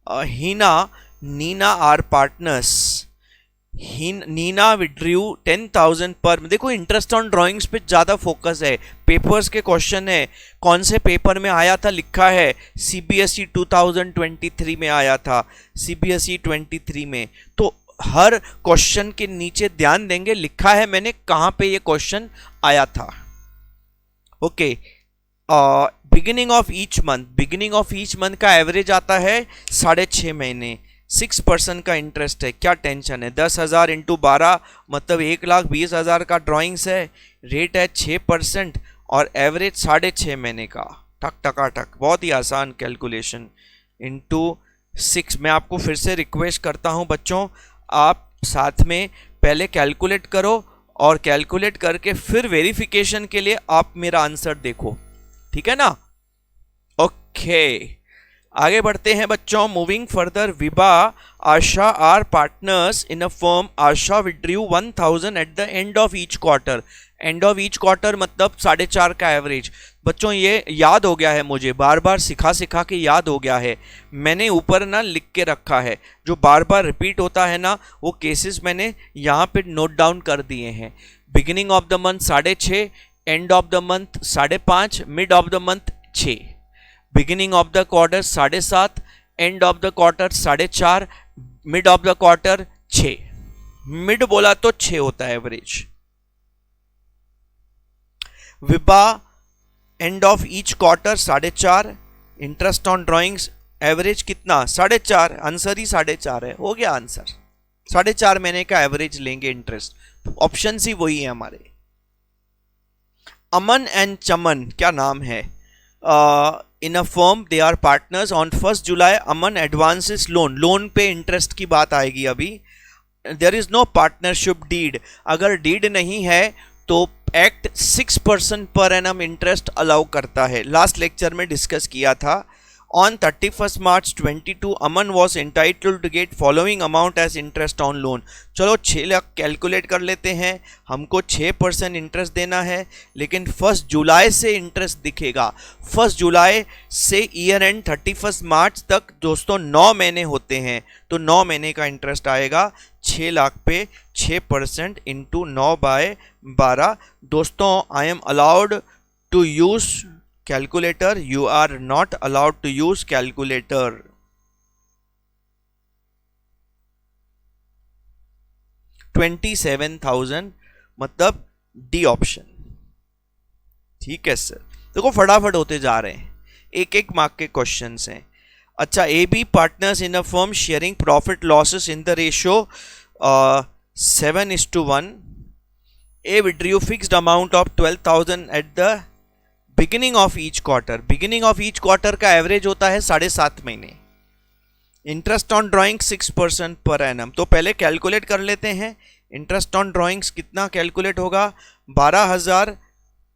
Heena, Neena are partners Neena withdrew 10,000 पर। देखो इंटरेस्ट ऑन ड्राइंग्स पे ज़्यादा फोकस है, पेपर्स के क्वेश्चन है, कौन से पेपर में आया था लिखा है, सीबीएसई 2023 में आया था, सीबीएसई 23 में। तो हर क्वेश्चन के नीचे ध्यान देंगे, लिखा है मैंने कहाँ पे ये क्वेश्चन आया था। Okay, beginning of each month का एवरेज आता है 6.5 महीने, 6% का इंटरेस्ट है, क्या टेंशन है। 10,000 इंटू 12 मतलब 1,20,000 का ड्राइंग्स है, रेट है 6% और एवरेज 6.5 महीने का। टक टका टक, बहुत ही आसान कैलकुलेशन इंटू 6। मैं आपको फिर से रिक्वेस्ट करता हूं बच्चों, आप साथ में पहले कैलकुलेट करो और कैलकुलेट करके फिर वेरिफिकेशन के लिए आप मेरा आंसर देखो, ठीक है ना। ओके, आगे बढ़ते हैं बच्चों। Moving further, Vibha Asha are partners in a firm. Asha withdrew 1,000 at the end of each quarter. End of each quarter मतलब 4.5 का एवरेज। बच्चों ये याद हो गया है, मुझे बार बार सिखा के याद हो गया है। मैंने ऊपर ना लिख के रखा है, जो बार बार रिपीट होता है ना, वो केसेस मैंने यहाँ पे नोट डाउन कर दिए हैं। Beginning of the month 6.5, end of the month 5.5, mid of the month 6, beginning of the quarter 7.5, end of the quarter 4.5, mid of the quarter 6। Mid बोला तो 6 होता है average. Vibha and of each quarter 4.5, interest on drawings average कितना 4.5, answer ही 4.5 है, हो गया answer. 4.5 महीने का एवरेज लेंगे इंटरेस्ट, ऑप्शन ही वही है हमारे। अमन एंड चमन, क्या नाम है, in a firm they are partners. On 1 July Aman advances loan, loan पे इंटरेस्ट की बात आएगी अभी। There is no partnership deed, अगर डीड नहीं है तो act 6% per annum interest allow करता है, लास्ट लेक्चर में डिस्कस किया था। On 31 March 22 Aman was entitled to get following amount as interest on loan. चलो 6 लाख कैलकुलेट कर लेते हैं, हमको 6% इंटरेस्ट देना है, लेकिन 1 जुलाई से इंटरेस्ट दिखेगा। 1 जुलाई से ईयर एंड 31 मार्च तक दोस्तों 9 महीने होते हैं, तो 9 महीने का इंटरेस्ट आएगा 6 लाख पे 6% इंटू 9/12। दोस्तों I am allowed to use calculator, you are not allowed to use calculator। 27,000 मतलब डी ऑप्शन, ठीक है सर। देखो फटाफट होते जा रहे हैं, एक एक मार्क के क्वेश्चंस हैं। अच्छा, A B partners in a firm sharing profit losses in the ratio 7:1। A withdrew fixed amount of 12,000 at the beginning of each quarter. Beginning of each quarter का एवरेज होता है 7.5 महीने। Interest on drawing 6% per annum, तो पहले calculate कर लेते हैं। Interest on drawings कितना कैलकुलेट होगा, 12,000,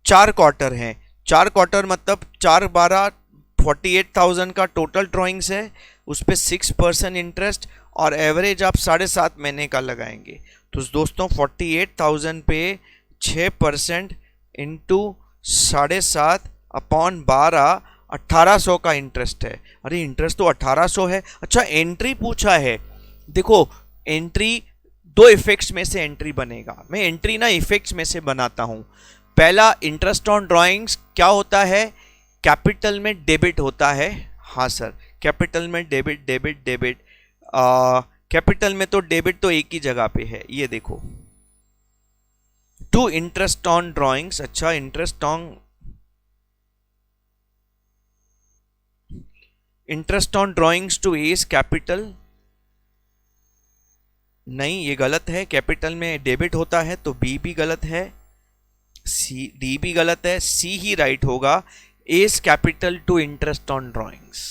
4 क्वार्टर हैं, 4 क्वार्टर मतलब 4/12 48,000 का टोटल ड्राइंग्स है, उस पर 6% इंटरेस्ट और एवरेज आप 7.5 महीने का लगाएंगे। तो दोस्तों 48,000 पे 6% इंटू 7.5 अपॉन 12, 1800 का इंटरेस्ट है। अरे इंटरेस्ट तो 1800 है। अच्छा एंट्री पूछा है, देखो एंट्री 2 इफेक्ट्स में से एंट्री बनेगा, मैं एंट्री ना इफेक्ट्स में से बनाता हूं। पहला, इंटरेस्ट ऑन ड्राइंग्स क्या होता है, कैपिटल में डेबिट होता है। हाँ सर, कैपिटल में डेबिट डेबिट डेबिट, कैपिटल में तो डेबिट तो एक ही जगह पे है, ये देखो। टू इंटरेस्ट ऑन ड्राइंग्स, अच्छा interest on drawings to A's capital, नहीं ये गलत है, कैपिटल में डेबिट होता है तो बी भी गलत है, सी डी भी गलत है, सी ही राइट होगा, A's capital to interest on drawings.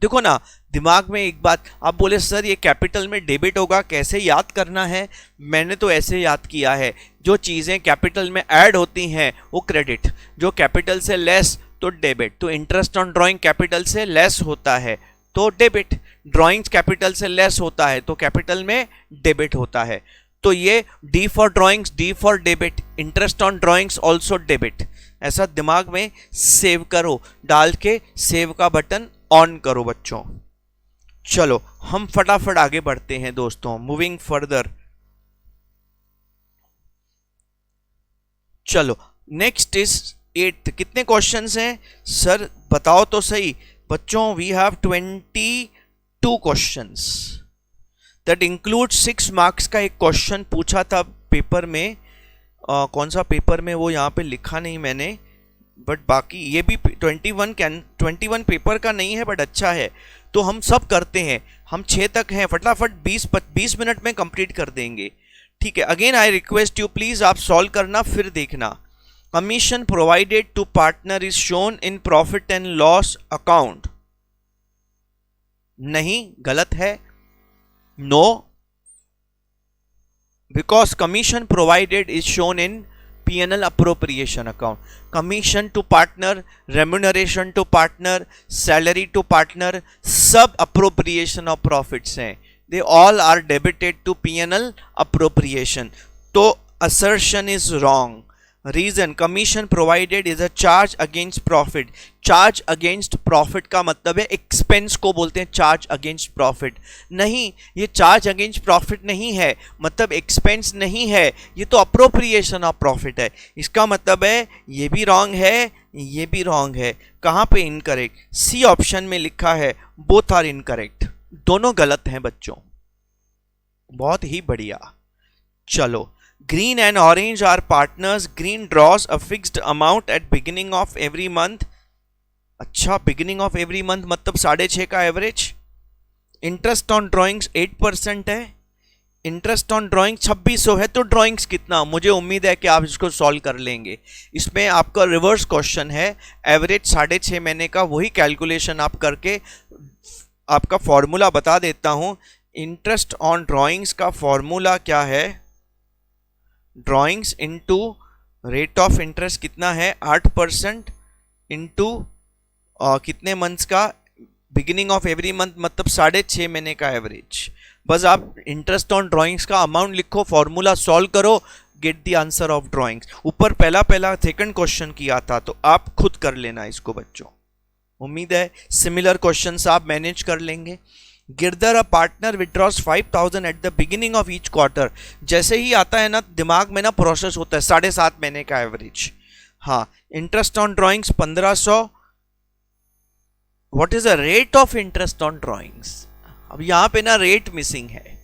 देखो ना, दिमाग में एक बात, आप बोले सर ये कैपिटल में डेबिट होगा, कैसे याद करना है, मैंने तो ऐसे याद किया है, जो चीज़ें कैपिटल में ऐड होती हैं वो क्रेडिट, जो कैपिटल से लेस तो डेबिट। तो इंटरेस्ट ऑन ड्राइंग कैपिटल से लेस होता है तो डेबिट, ड्राइंग्स कैपिटल से लेस होता है तो कैपिटल में डेबिट होता है। तो ये D for drawings, D for debit, interest on drawings also debit, ऐसा दिमाग में सेव करो, डाल के सेव का बटन ऑन करो बच्चों। चलो हम फटाफट आगे बढ़ते हैं दोस्तों, मूविंग फर्दर। चलो नेक्स्ट इज 8th। कितने क्वेश्चंस हैं सर बताओ तो सही बच्चों? We have 22 questions that include 6 marks का एक क्वेश्चन पूछा था पेपर में। कौन सा पेपर में वो यहाँ पे लिखा नहीं मैंने, बट बाकी ये भी 21 पेपर का नहीं है बट अच्छा है। तो हम सब करते हैं, हम 6 तक हैं, फटाफट 20 मिनट में कंप्लीट कर देंगे, ठीक है। Again I request you please आप सॉल्व करना फिर देखना। Commission provided to partner is shown in profit and loss account. नहीं, गलत है। No, because commission provided is shown in P&L appropriation account. Commission to partner, remuneration to partner, salary to partner, सब appropriation of profits हैं, they all are debited to P&L appropriation. तो assertion is wrong. Reason, commission provided is a charge against profit. Charge against profit का मतलब है expense को बोलते हैं charge against profit। नहीं, ये charge against profit नहीं है, मतलब expense नहीं है, ये तो appropriation of profit है। इसका मतलब है ये भी wrong है, ये भी wrong है। कहाँ पे incorrect? C ऑप्शन में लिखा है both are incorrect, दोनों गलत हैं बच्चों। बहुत ही बढ़िया। चलो, green and orange are partners. Green draws a fixed amount at beginning of every month. अच्छा, beginning of every month मतलब 6.5 का एवरेज। इंटरेस्ट ऑन ड्राइंग्स 8% है, इंटरेस्ट ऑन ड्राइंग 2600 है। तो ड्राइंग्स कितना, मुझे उम्मीद है कि आप इसको सॉल्व कर लेंगे। इसमें आपका रिवर्स क्वेश्चन है, एवरेज 6.5 महीने का, वही कैलकुलेशन आप करके आपका फॉर्मूला बता देता हूं। इंटरेस्ट ऑन ड्राइंग्स का फॉर्मूला क्या है? Drawings into rate of interest कितना है? 8% इनटू कितने मंथ्स का? बिगिनिंग ऑफ एवरी मंथ मतलब 6.5 महीने का एवरेज। बस आप इंटरेस्ट ऑन ड्राइंग्स का अमाउंट लिखो, फॉर्मूला सॉल्व करो, get the answer of drawings. ऊपर पहला सेकंड क्वेश्चन किया था, तो आप खुद कर लेना इसको बच्चों। उम्मीद है सिमिलर क्वेश्चंस आप मैनेज कर लेंगे। Girdhar a partner withdraws 5000 at the beginning of each quarter. जैसे ही आता है ना दिमाग में ना प्रोसेस होता है 7.5 महीने का एवरेज। हाँ, interest on drawings 1500। What is the rate of interest on drawings? अब यहाँ पे ना रेट मिसिंग है,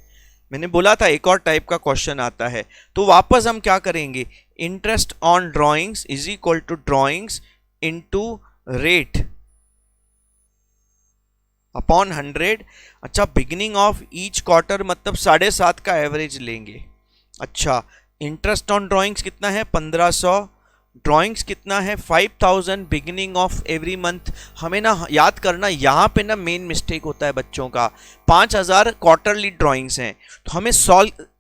मैंने बोला था एक और टाइप का क्वेश्चन आता है। तो वापस हम क्या करेंगे? Interest on drawings is equal to drawings into rate upon 100। अच्छा, बिगिनिंग ऑफ ईच क्वार्टर मतलब 7.5 का एवरेज लेंगे। अच्छा, इंटरेस्ट ऑन ड्राइंग्स कितना है? 1500। ड्राइंग्स कितना है? 5000 बिगिनिंग ऑफ एवरी मंथ। हमें ना याद करना, यहाँ पे ना मेन मिस्टेक होता है बच्चों का। 5000 क्वार्टरली ड्राइंग्स हैं, तो हमें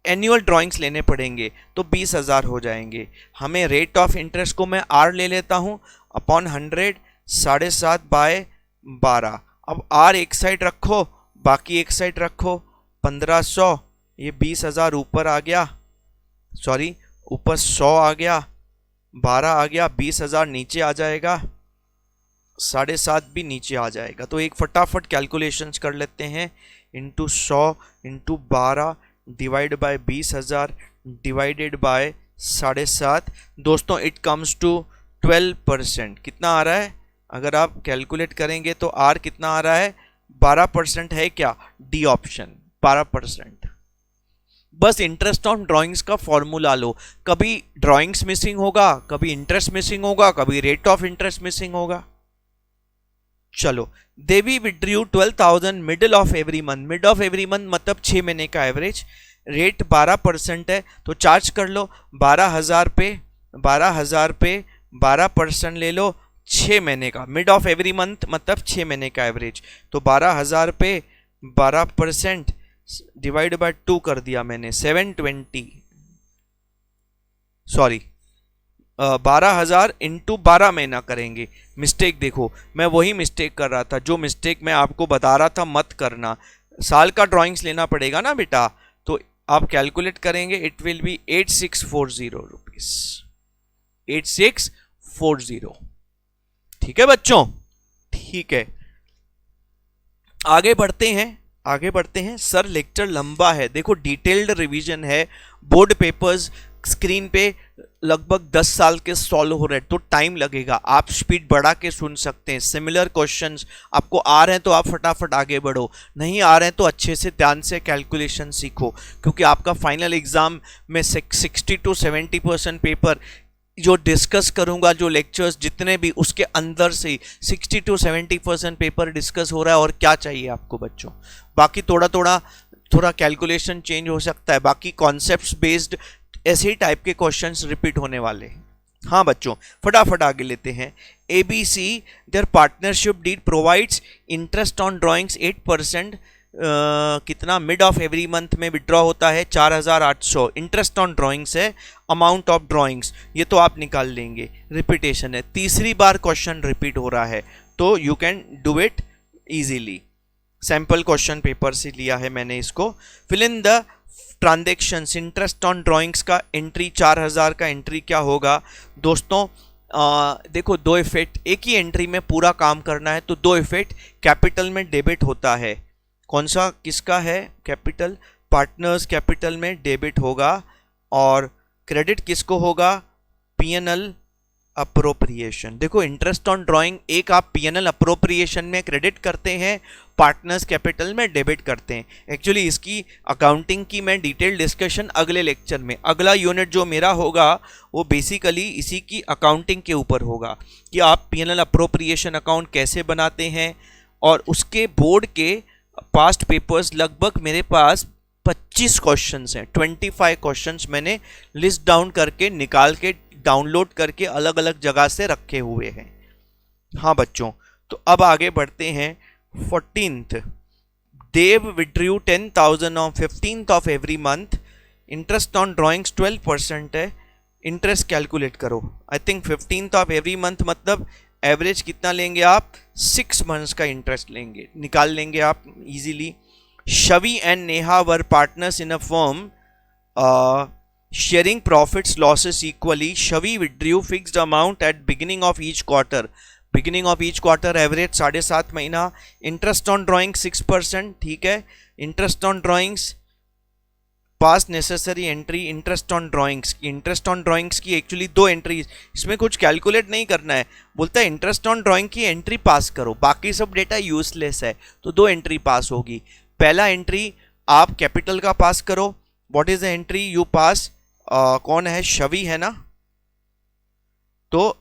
एनुअल ड्राइंग्स लेने पड़ेंगे, तो 20,000 हो जाएंगे। हमें रेट ऑफ इंटरेस्ट को मैं R ले लेता हूँ अपॉन 100, 7.5 बाय 12। अब R एक साइड रखो, बाकी एक साइड रखो। 1500, ये 20,000 ऊपर आ गया, सॉरी ऊपर 100 आ गया, 12 आ गया, 20,000 नीचे आ जाएगा, 7.5 भी नीचे आ जाएगा। तो एक फटाफट कैलकुलेशंस कर लेते हैं। Into 100 into 12 divide bye 20,000 divided by 7.5। दोस्तों इट कम्स टू 12%। कितना आ रहा है? अगर आप कैलकुलेट करेंगे तो R कितना आ रहा है? 12% है क्या? D option 12%। बस इंटरेस्ट ऑन ड्राइंग्स का फॉर्मूला लो, कभी ड्राइंग्स मिसिंग होगा, कभी इंटरेस्ट मिसिंग होगा, कभी रेट ऑफ इंटरेस्ट मिसिंग होगा। चलो, Devi withdrew 12,000 middle of every month. Mid of every month मतलब 6 महीने का एवरेज। रेट 12% है, तो चार्ज कर लो 12,000 पे 12% ले लो 6 महीने का। मिड ऑफ एवरी मंथ मतलब 6 महीने का एवरेज, तो 12,000 पे 12% डिवाइड बाय 2 कर दिया मैंने, 720। सॉरी 12,000 इंटू 12 महीना करेंगे। मिस्टेक देखो, मैं वही मिस्टेक कर रहा था जो मिस्टेक मैं आपको बता रहा था मत करना। साल का ड्राइंग्स लेना पड़ेगा ना बेटा, तो आप कैलकुलेट करेंगे, इट विल बी 8640 रुपीज। 8640। ठीक है बच्चों, ठीक है, आगे बढ़ते हैं। आगे बढ़ते हैं। सर लेक्चर लंबा है, देखो डिटेल्ड रिवीजन है, बोर्ड पेपर्स स्क्रीन पे लगभग 10 साल के सॉल्व हो रहे हैं, तो टाइम लगेगा। आप स्पीड बढ़ा के सुन सकते हैं। सिमिलर क्वेश्चंस आपको आ रहे हैं तो आप फटाफट आगे बढ़ो, नहीं आ रहे हैं तो अच्छे से ध्यान से कैलकुलेशन सीखो, क्योंकि आपका फाइनल एग्जाम में 60 to 70% पेपर जो डिस्कस करूंगा, जो लेक्चर्स जितने भी, उसके अंदर से 60 to 70% पेपर डिस्कस हो रहा है। और क्या चाहिए आपको बच्चों, बाकी थोड़ा कैलकुलेशन चेंज हो सकता है, बाकी कॉन्सेप्ट्स बेस्ड ऐसे ही टाइप के क्वेश्चंस रिपीट होने वाले हैं। हाँ बच्चों, फटाफट आगे लेते हैं। ABC their partnership deed provides interest on drawings 8%, कितना मिड ऑफ एवरी मंथ में विड्रॉ होता है 4800। इंटरेस्ट ऑन ड्राइंग्स है, अमाउंट ऑफ ड्राइंग्स ये तो आप निकाल लेंगे, रिपीटेशन है, तीसरी बार क्वेश्चन रिपीट हो रहा है, तो you can do it easily. Sample question paper से लिया है मैंने इसको। Fill in the transactions, interest on drawings का एंट्री 4000 का एंट्री क्या होगा दोस्तों। देखो दो इफेक्ट, एक ही एंट्री में पूरा काम करना है, तो दो इफेक्ट कैपिटल में डेबिट होता है। कौन सा किसका है, कैपिटल, पार्टनर्स कैपिटल में डेबिट होगा, और क्रेडिट किसको होगा, पीएनएल अप्रोप्रिएशन। देखो इंटरेस्ट ऑन ड्राइंग एक आप पीएनएल अप्रोप्रिएशन में क्रेडिट करते हैं, पार्टनर्स कैपिटल में डेबिट करते हैं। एक्चुअली इसकी अकाउंटिंग की मैं डिटेल डिस्कशन अगले लेक्चर में, अगला यूनिट जो मेरा होगा वो बेसिकली इसी की अकाउंटिंग के ऊपर होगा कि आप पीएनएल अप्रोप्रिएशन अकाउंट कैसे बनाते हैं। और उसके बोर्ड के पास्ट पेपर्स लगभग मेरे पास 25 क्वेश्चंस हैं, 25 क्वेश्चंस मैंने लिस्ट डाउन करके निकाल के डाउनलोड करके अलग अलग जगह से रखे हुए हैं। हाँ बच्चों, तो अब आगे बढ़ते हैं। 14th, Dev withdrew 10,000 on 15th of every month, interest on drawings 12% है। इंटरेस्ट कैलकुलेट करो, I think 15th of every month मतलब एवरेज कितना लेंगे आप, 6 मंथ्स का इंटरेस्ट लेंगे, निकाल लेंगे आप easily. Shavi and Neha were partners in a firm sharing profits losses equally. Shavi withdrew fixed amount at beginning of each quarter. Beginning of each quarter average 7.5 महीना। Interest on drawing 6%, ठीक है। Interest on drawings past necessary entry, interest on drawings, interest on drawings की actually दो entries, इसमें कुछ calculate नहीं करना है, बोलता है इंटरेस्ट ऑन ड्राइंग की एंट्री पास करो, बाकी सब डेटा यूजलेस है, तो दो एंट्री पास होगी। पहला एंट्री आप कैपिटल का पास करो, what is the entry you pass, कौन है, शवि है ना। तो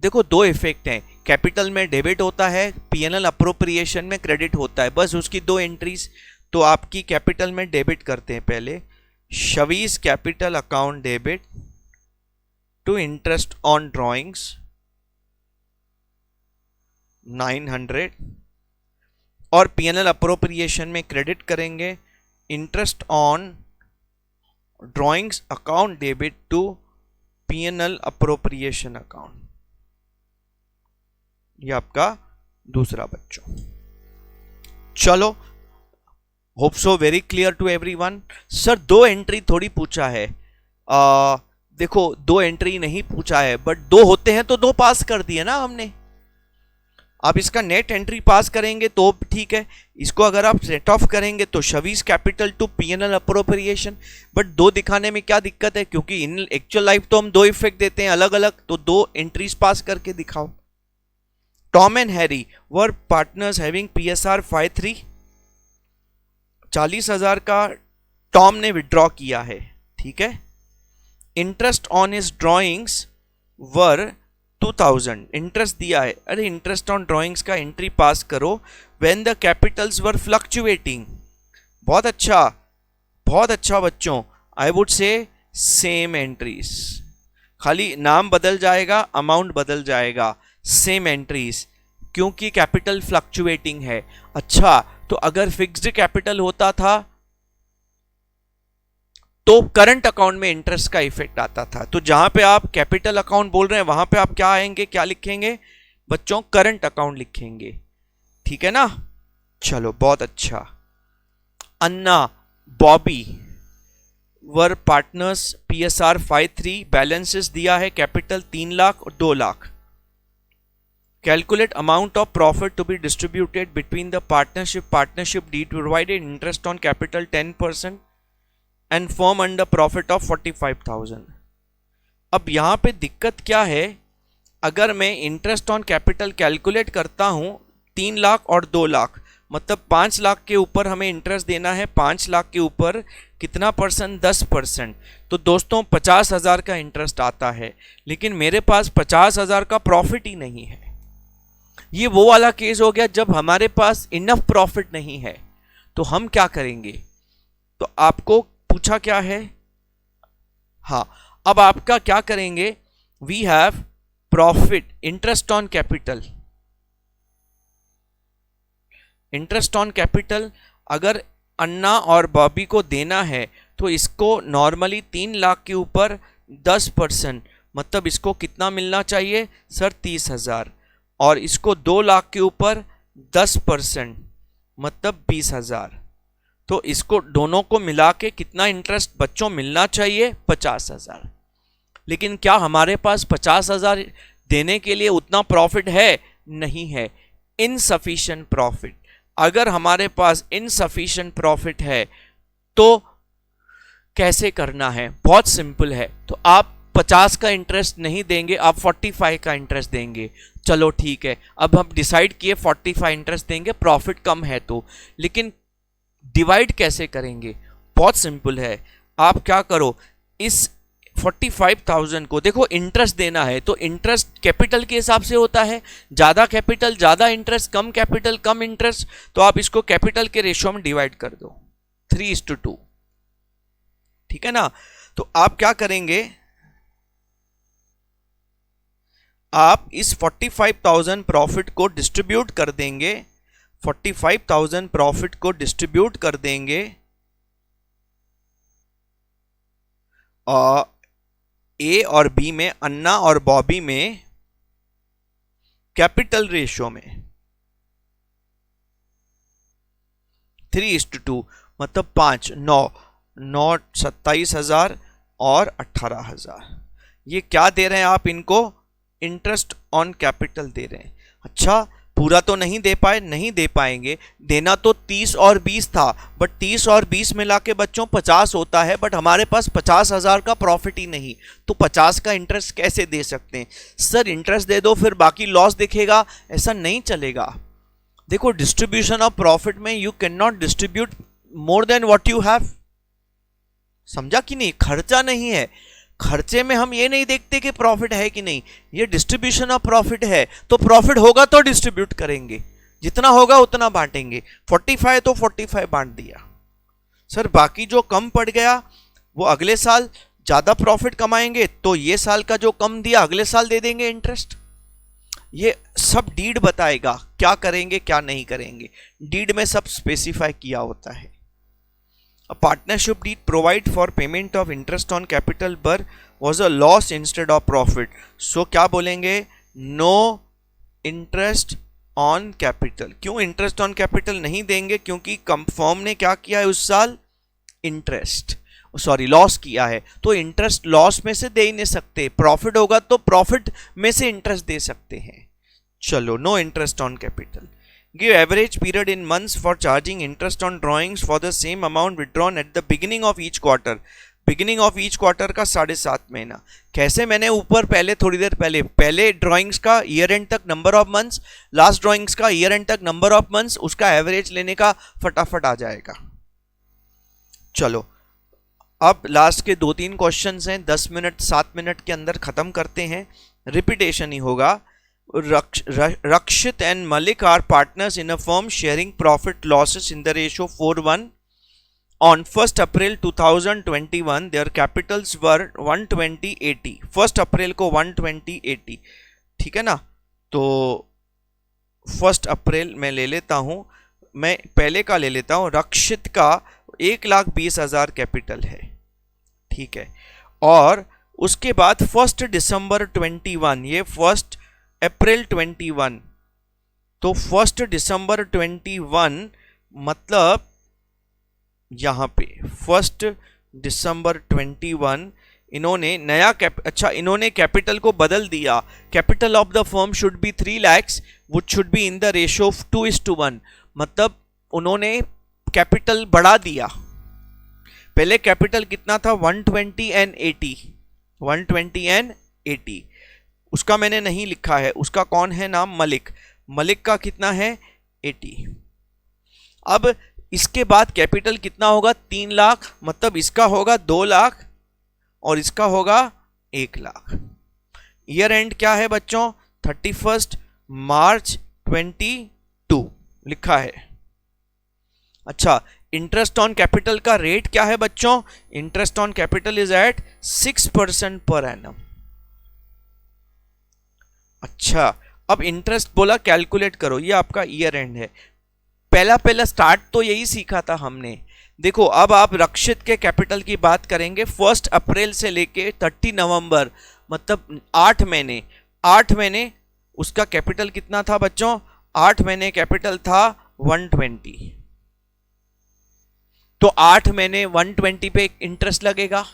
देखो दो इफेक्ट हैं, कैपिटल में डेबिट होता है, पीएनएल अप्रोप्रिएशन में क्रेडिट होता है, बस उसकी दो एंट्रीज। तो आपकी कैपिटल में डेबिट करते हैं पहले, शवीज capital account debit to interest on drawings 900, और पीएनएल अप्रोप्रिएशन में क्रेडिट करेंगे interest on drawings account debit to PNL appropriation account. ये आपका दूसरा बच्चों। चलो, hope so very clear to everyone. Sir दो एंट्री थोड़ी पूछा है, देखो दो एंट्री नहीं पूछा है, बट दो होते हैं तो दो पास कर दिए ना हमने। आप इसका नेट एंट्री पास करेंगे तो ठीक है, इसको अगर आप सेट ऑफ करेंगे तो शवीज capital to PNL appropriation. But दो दिखाने में क्या दिक्कत है, क्योंकि इन एक्चुअल लाइफ तो हम दो इफेक्ट देते हैं अलग अलग, तो दो एंट्रीज पास करके दिखाओ। Tom and Harry were partners having PSR 53, 40,000 का टॉम ने विड्रॉ किया है, ठीक है। Interest on his drawings were 2000, interest दिया है। अरे इंटरेस्ट ऑन ड्राइंग्स का एंट्री पास करो when the Capitals were fluctuating. बहुत अच्छा बच्चों, I would say same entries, खाली नाम बदल जाएगा, अमाउंट बदल जाएगा, सेम एंट्रीज, क्योंकि कैपिटल फ्लक्चुएटिंग है। अच्छा, तो अगर फिक्स्ड कैपिटल होता था तो करंट अकाउंट में इंटरेस्ट का इफेक्ट आता था। तो जहां पे आप कैपिटल अकाउंट बोल रहे हैं वहां पे आप क्या आएंगे, क्या लिखेंगे बच्चों, करंट अकाउंट लिखेंगे, ठीक है ना। चलो बहुत अच्छा। Anna Bobby were partners PSR 53, balances दिया है कैपिटल 3 लाख और 2 lakh, Calculate amount of profit to be distributed between the partnership. Partnership deed provided interest on capital 10% and firm earned a profit of 45,000. अब यहाँ पे दिक्कत क्या है, अगर मैं इंटरेस्ट ऑन कैपिटल कैलकुलेट करता हूँ 3 लाख और 2 लाख, मतलब 5 लाख के ऊपर हमें इंटरेस्ट देना है, 5 लाख के ऊपर कितना परसेंट, 10%। तो दोस्तों 50,000 का इंटरेस्ट आता है, लेकिन मेरे पास 50,000 का प्रॉफिट ही नहीं है। ये वो वाला केस हो गया जब हमारे पास इनफ प्रॉफिट नहीं है। तो हम क्या करेंगे, तो आपको पूछा क्या है, हाँ, अब आपका क्या करेंगे, we have profit interest on capital. Interest on capital अगर अन्ना और बॉबी को देना है तो इसको नॉर्मली 3 लाख के ऊपर 10%, मतलब इसको कितना मिलना चाहिए सर, 30,000, और इसको 2 लाख के ऊपर 10%, मतलब 20,000। तो इसको दोनों को मिला के कितना इंटरेस्ट बच्चों मिलना चाहिए, 50,000। लेकिन क्या हमारे पास 50,000 देने के लिए उतना प्रॉफिट है, नहीं है, इनसफिशिएंट प्रॉफिट। अगर हमारे पास इनसफिशिएंट प्रॉफिट है तो कैसे करना है, बहुत सिंपल है। तो आप 50 का इंटरेस्ट नहीं देंगे, आप 45 का इंटरेस्ट देंगे। चलो ठीक है, अब हम डिसाइड किए 45 इंटरेस्ट देंगे, प्रॉफिट कम है तो, लेकिन डिवाइड कैसे करेंगे, बहुत सिंपल है। आप क्या करो, इस 45,000 को देखो, इंटरेस्ट देना है तो इंटरेस्ट कैपिटल के हिसाब से होता है, ज़्यादा कैपिटल ज़्यादा इंटरेस्ट, कम कैपिटल कम इंटरेस्ट। तो आप इसको कैपिटल के रेशियो में डिवाइड कर दो 3:2, ठीक है ना। तो आप क्या करेंगे, आप इस 45,000 प्रॉफिट को डिस्ट्रीब्यूट कर देंगे, 45,000 प्रॉफिट को डिस्ट्रीब्यूट कर देंगे और ए और बी में, अन्ना और बॉबी में कैपिटल रेशियो में 3:2, मतलब 5, 9 27,000 और 18,000। ये क्या दे रहे हैं आप इनको, इंटरेस्ट ऑन कैपिटल दे रहे हैं। अच्छा, पूरा तो नहीं दे पाए, नहीं दे पाएंगे, देना तो 30 और 20 था, बट 30 और 20 मिला के बच्चों 50 होता है, बट हमारे पास 50,000 का प्रॉफिट ही नहीं, तो 50 का इंटरेस्ट कैसे दे सकते हैं सर, इंटरेस्ट दे दो फिर बाकी लॉस दिखेगा, ऐसा नहीं चलेगा। देखो, डिस्ट्रीब्यूशन ऑफ प्रॉफिट में you can not distribute more than what you have, समझा कि नहीं। खर्चा नहीं है, खर्चे में हम ये नहीं देखते कि प्रॉफिट है कि नहीं, ये डिस्ट्रीब्यूशन ऑफ प्रॉफिट है। तो प्रॉफिट होगा तो डिस्ट्रीब्यूट करेंगे, जितना होगा उतना बांटेंगे। 45 तो 45 बांट दिया सर, बाकी जो कम पड़ गया वो अगले साल ज्यादा प्रॉफिट कमाएंगे, तो ये साल का जो कम दिया अगले साल दे देंगे इंटरेस्ट। ये सब डीड बताएगा क्या करेंगे क्या नहीं करेंगे, डीड में सब स्पेसिफाई किया होता है। A partnership deed provide for payment of interest on capital but was a loss instead of profit. So क्या बोलेंगे, no interest on capital। क्यों इंटरेस्ट ऑन कैपिटल नहीं देंगे, क्योंकि फर्म ने क्या किया है उस साल, इंटरेस्ट लॉस किया है, तो इंटरेस्ट लॉस में से दे ही नहीं सकते, प्रॉफिट होगा तो प्रॉफिट में से इंटरेस्ट दे सकते हैं। चलो, no interest on capital. Give average period in months for charging interest on drawings for the same amount withdrawn at the beginning of each quarter। beginning of each quarter का 7.5 महीना। कैसे, मैंने ऊपर पहले थोड़ी देर पहले ड्राइंग्स का ईयर एंड तक number of months, last drawings का ईयर एंड तक नंबर ऑफ मंथ्स, उसका एवरेज लेने का फटाफट आ जाएगा। चलो, अब लास्ट के 2-3 क्वेश्चंस हैं, 10 मिनट 7 मिनट के अंदर खत्म करते हैं, रिपीटेशन ही होगा। Rakshit and Malik are partners in a firm sharing profit losses in the ratio 4:1. On 1st April 2021, their capitals were 120/80। 1st अप्रैल को 120/80, ठीक है ना। तो 1st अप्रैल मैं ले लेता हूँ, मैं पहले का ले लेता हूँ। रक्षित का 1,20,000 कैपिटल है, ठीक है, और उसके बाद 1 दिसंबर 21, ये 1 अप्रैल 21, तो 1 दिसंबर 21 मतलब यहाँ पे 1 दिसंबर 21 इन्होंने नया इन्होंने कैपिटल को बदल दिया। Capital of the firm should be 3 lakhs, which should be in the ratio of 2:1। मतलब उन्होंने कैपिटल बढ़ा दिया। पहले कैपिटल कितना था? 120 and 80, 120 and 80। उसका मैंने नहीं लिखा है, उसका कौन है नाम? मलिक। मलिक का कितना है? 80। अब इसके बाद कैपिटल कितना होगा? 3 लाख, मतलब इसका होगा 2 लाख और इसका होगा 1 लाख। ईयर एंड क्या है बच्चों? 31 मार्च 22 लिखा है। अच्छा, इंटरेस्ट ऑन कैपिटल का रेट क्या है बच्चों? Interest on capital is at 6% per annum. अच्छा, अब इंटरेस्ट बोला कैलकुलेट करो, ये आपका ईयर एंड है। पहला स्टार्ट तो यही सीखा था हमने। देखो, अब आप रक्षित के कैपिटल की बात करेंगे 1 अप्रैल से लेके 30 नवंबर, मतलब 8 महीने। 8 महीने उसका कैपिटल कितना था बच्चों? 8 महीने कैपिटल था 120। तो 8 महीने 120 पे इंटरेस्ट लगेगा।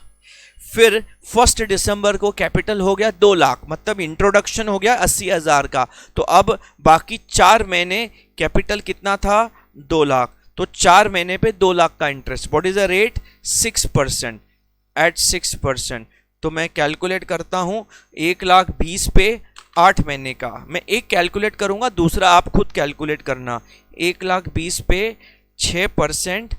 फिर 1 दिसंबर को कैपिटल हो गया 2 लाख, मतलब इंट्रोडक्शन हो गया 80,000 का। तो अब बाकी 4 महीने कैपिटल कितना था? 2 लाख। तो 4 महीने पे 2 लाख का interest. What is the rate? 6%। At 6%। तो मैं कैलकुलेट करता हूं, 1,20,000 पे 8 महीने का। मैं एक कैलकुलेट करूंगा, दूसरा आप खुद कैलकुलेट करना। 1,20,000 पे 6%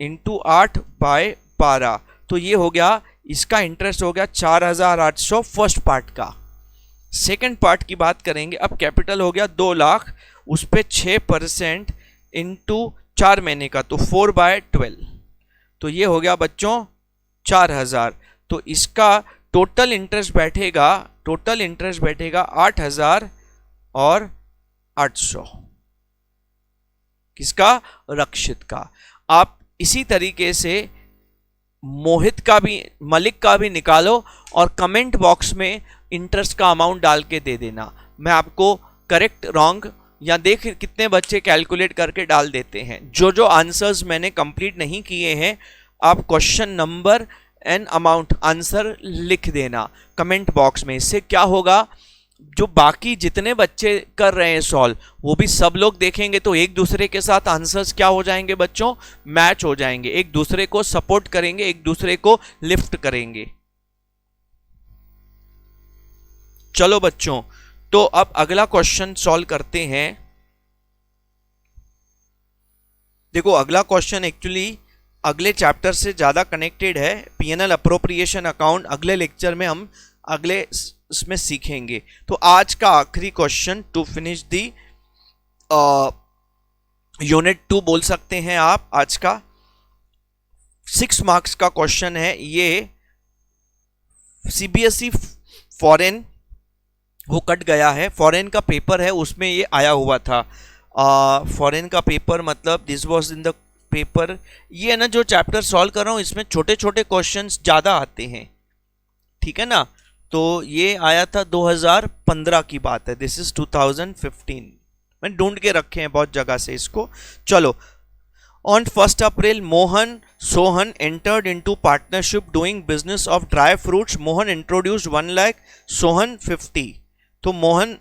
इंटू 8/12, तो ये हो गया, इसका इंटरेस्ट हो गया 4,800 फर्स्ट पार्ट का। सेकंड पार्ट की बात करेंगे। अब कैपिटल हो गया 2 लाख, उस पे 6% इंटू 4 महीने का, तो 4/12, तो ये हो गया बच्चों 4,000। तो इसका टोटल इंटरेस्ट बैठेगा 8,800। किसका? रक्षित का। आप इसी तरीके से मोहित का भी, मलिक का भी निकालो और कमेंट बॉक्स में इंटरेस्ट का अमाउंट डाल के दे देना। मैं आपको करेक्ट रॉन्ग या देख कितने बच्चे कैलकुलेट करके डाल देते हैं। जो आंसर्स मैंने कंप्लीट नहीं किए हैं, आप question number and amount answer लिख देना कमेंट बॉक्स में। इससे क्या होगा, जो बाकी जितने बच्चे कर रहे हैं सॉल्व, वो भी सब लोग देखेंगे, तो एक दूसरे के साथ आंसर्स क्या हो जाएंगे बच्चों? मैच हो जाएंगे। एक दूसरे को सपोर्ट करेंगे, एक दूसरे को लिफ्ट करेंगे। चलो बच्चों, तो अब अगला क्वेश्चन सॉल्व करते हैं। देखो, अगला क्वेश्चन एक्चुअली अगले चैप्टर से ज्यादा कनेक्टेड है। पीएनएल अप्रोप्रिएशन अकाउंट अगले लेक्चर में हम अगले इसमें सीखेंगे। तो आज का आखिरी question to finish the unit 2 बोल सकते हैं आप। आज का 6 मार्क्स का क्वेश्चन है। ये सीबीएसई फॉरेन वो कट गया है, फॉरेन का पेपर है, उसमें ये आया हुआ था। फॉरेन का पेपर मतलब this was in the paper. ये है ना, जो चैप्टर सॉल्व कर रहा हूँ इसमें छोटे छोटे क्वेश्चंस ज़्यादा आते हैं, ठीक है ना। तो ये आया था 2015 की बात है, दिस इज 2015। मैंने ढूंढ के रखे हैं बहुत जगह से इसको। चलो, on 1 April Mohan Sohan entered into partnership doing business of dry fruits. Mohan introduced 1 lakh, Sohan 50। तो मोहन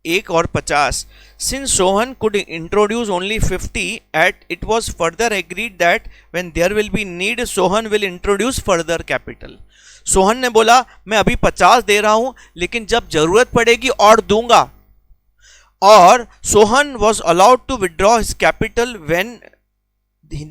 1 और 50। Since Sohan could introduce only 50, it was further agreed that when there will be need, Sohan will introduce further capital. Sohan ने बोला मैं अभी 50 दे रहा हूं, लेकिन जब जरूरत पड़ेगी और दूंगा। और Sohan was allowed to withdraw his capital when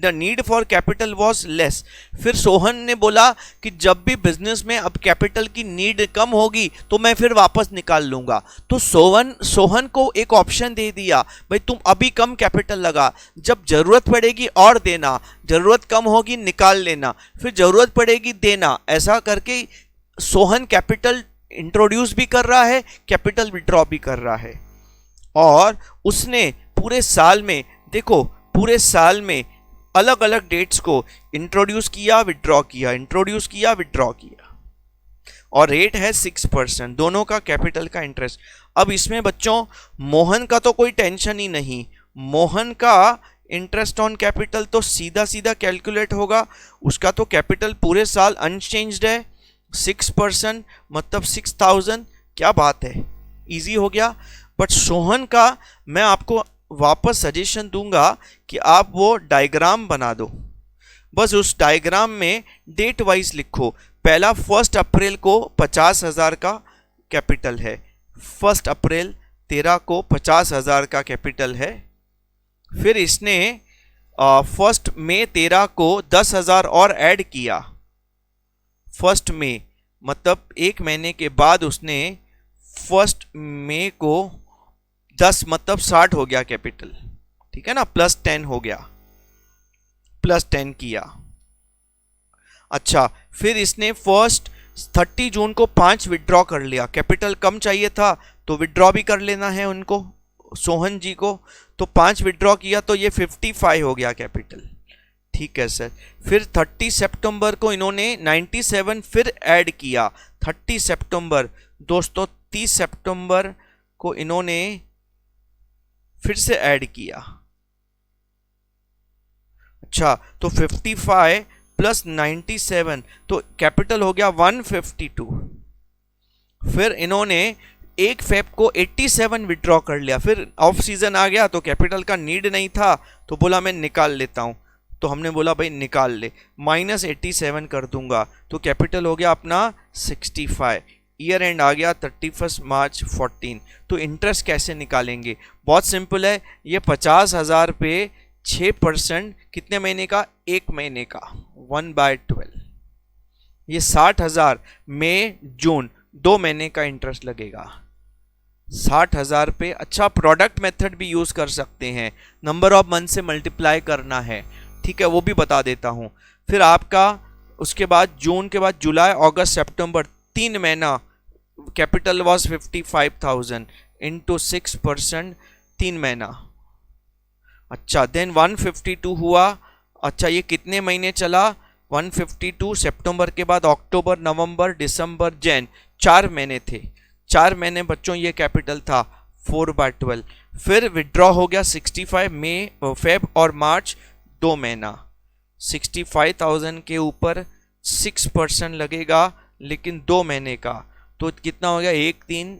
the need for capital was less. फिर सोहन ने बोला कि जब भी बिजनेस में अब कैपिटल की नीड कम होगी तो मैं फिर वापस निकाल लूंगा। तो सोहन को एक ऑप्शन दे दिया, भाई तुम अभी कम कैपिटल लगा, जब जरूरत पड़ेगी और देना, जरूरत कम होगी निकाल लेना, फिर जरूरत पड़ेगी देना। ऐसा करके सोहन कैपिटल इंट्रोड्यूस भी कर रहा है, कैपिटल विड्रॉ भी कर रहा है। और उसने पूरे साल में, देखो पूरे साल में अलग अलग डेट्स को इंट्रोड्यूस किया, विड्रॉ किया, इंट्रोड्यूस किया, विड्रॉ किया। और रेट है 6%, दोनों का कैपिटल का इंटरेस्ट। अब इसमें बच्चों मोहन का तो कोई टेंशन ही नहीं, मोहन का इंटरेस्ट ऑन कैपिटल तो सीधा सीधा कैलकुलेट होगा। उसका तो कैपिटल पूरे साल अनचेंज्ड है 6% मतलब 6,000। क्या बात है, इजी हो गया। बट सोहन का मैं आपको वापस सजेशन दूंगा कि आप वो डायग्राम बना दो। बस उस डायग्राम में डेट वाइज लिखो। पहला 1 अप्रैल को 50,000 का कैपिटल है, 1 अप्रैल 13 को 50,000 का कैपिटल है। फिर इसने 1 मई 13 को 10,000 और ऐड किया। 1 मई मतलब एक महीने के बाद उसने 1 मई को 10 मतलब 60 हो गया कैपिटल, ठीक है ना, +10 हो गया, +10 किया। अच्छा, फिर इसने 30 जून को 5 विड्रॉ कर लिया। कैपिटल कम चाहिए था तो विड्रॉ भी कर लेना है उनको, सोहन जी को। तो 5 विड्रॉ किया तो ये 55 हो गया कैपिटल, ठीक है सर। फिर 30 सितंबर को इन्होंने 97 फिर ऐड किया। 30 सितंबर दोस्तों, 30 सितंबर को इन्होंने फिर से ऐड किया। अच्छा, तो 55 + 97 तो कैपिटल हो गया 152। फिर इन्होंने 1 फेब को 87 विड्रॉ कर लिया। फिर ऑफ सीजन आ गया तो कैपिटल का नीड नहीं था तो बोला मैं निकाल लेता हूं। तो हमने बोला भाई निकाल ले, -87 कर दूंगा तो कैपिटल हो गया अपना 65। ईयर एंड आ गया 31 मार्च 14। तो इंटरेस्ट कैसे निकालेंगे? बहुत सिंपल है। ये 50,000 पे 6% कितने महीने का? 1 महीने का, 1/12। ये 60,000 मई जून 2 महीने का इंटरेस्ट लगेगा 60,000 पे। अच्छा, प्रोडक्ट मेथड भी यूज कर सकते हैं, नंबर ऑफ मंथ से मल्टीप्लाई करना है, ठीक है, वो भी बता देता हूं। फिर आपका उसके बाद जून के बाद जुलाई अगस्त सितंबर 3 महीना कैपिटल वाज 55,000 इंटू 6% 3 महीना। अच्छा, देन 152 हुआ। अच्छा, ये कितने महीने चला? 152 सितंबर के बाद अक्टूबर नवंबर दिसंबर जैन 4 महीने थे। 4 महीने बच्चों ये कैपिटल था 4/12। फिर विड्रॉ हो गया 65 मई फेब और मार्च 2 महीना। 65,000 के ऊपर 6% लगेगा लेकिन 2 महीने का, तो कितना हो गया? 1 3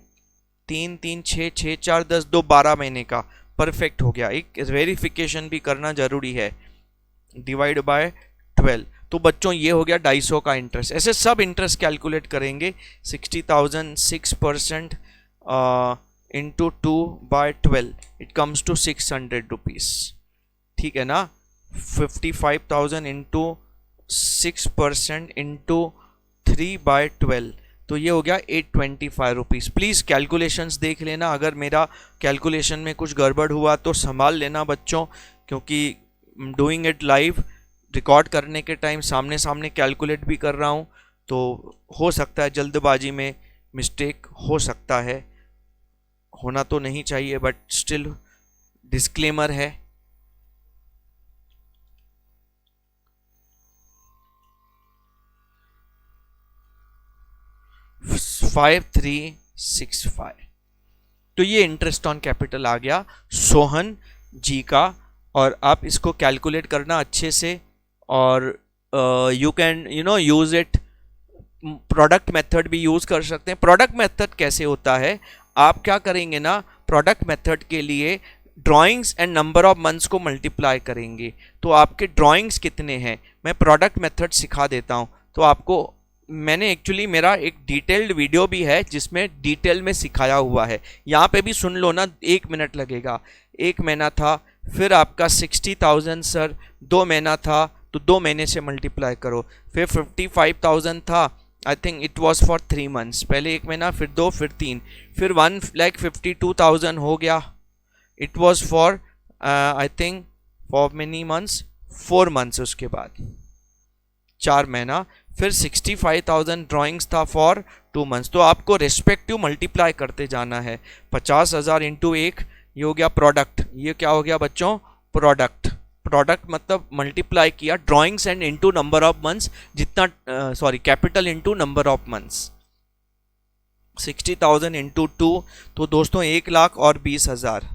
3 3 6 6 4 10 2 12 महीने का। परफेक्ट हो गया। एक वेरिफिकेशन भी करना जरूरी है, डिवाइड बाय 12। तो बच्चों ये हो गया 250 का इंटरेस्ट। ऐसे सब इंटरेस्ट कैलकुलेट करेंगे। 60,000 6% into 2/12 it comes to 600 rupees, ठीक है ना। 55,000 इंटू 6% इंटू 3/12 तो ये हो गया 825 रुपीज़। प्लीज़ कैलकुलेशंस देख लेना, अगर मेरा कैलकुलेशन में कुछ गड़बड़ हुआ तो संभाल लेना बच्चों, क्योंकि डूइंग इट लाइव, रिकॉर्ड करने के टाइम सामने सामने कैलकुलेट भी कर रहा हूँ, तो हो सकता है जल्दबाजी में मिस्टेक हो सकता है, होना तो नहीं चाहिए बट स्टिल डिस्क्लेमर है। फाइव 365 तो ये इंटरेस्ट ऑन कैपिटल आ गया सोहन जी का। और आप इसको कैलकुलेट करना अच्छे से, और you can use it. Product method भी यूज कर सकते हैं। प्रोडक्ट मेथड कैसे होता है? आप क्या करेंगे ना, प्रोडक्ट मेथड के लिए drawings and number of months को मल्टीप्लाई करेंगे। तो आपके ड्राइंग्स कितने हैं, मैं प्रोडक्ट मेथड सिखा देता हूं। तो आपको मैंने एक्चुअली मेरा एक डिटेल्ड वीडियो भी है जिसमें डिटेल में सिखाया हुआ है, यहाँ पे भी सुन लो ना, 1 मिनट लगेगा। 1 महीना था, फिर आपका 60,000 सर 2 महीना था तो 2 महीने से मल्टीप्लाई करो। फिर 55,000 था, I think it was for 3 months, पहले 1 महीना फिर 2 फिर 3, फिर 1,52,000 हो गया। It was for I think for many months, 4 months, उसके बाद 4 महीना। फिर 65,000 ड्राइंग्स था फॉर 2 मंथ्स। तो आपको रेस्पेक्टिव मल्टीप्लाई करते जाना है। 50,000 इंटू 1 ये हो गया प्रोडक्ट। ये क्या हो गया बच्चों? प्रोडक्ट। प्रोडक्ट मतलब मल्टीप्लाई किया drawings and into number of months, जितना sorry capital into number of months. 60,000 into 2 तो दोस्तों 1,20,000।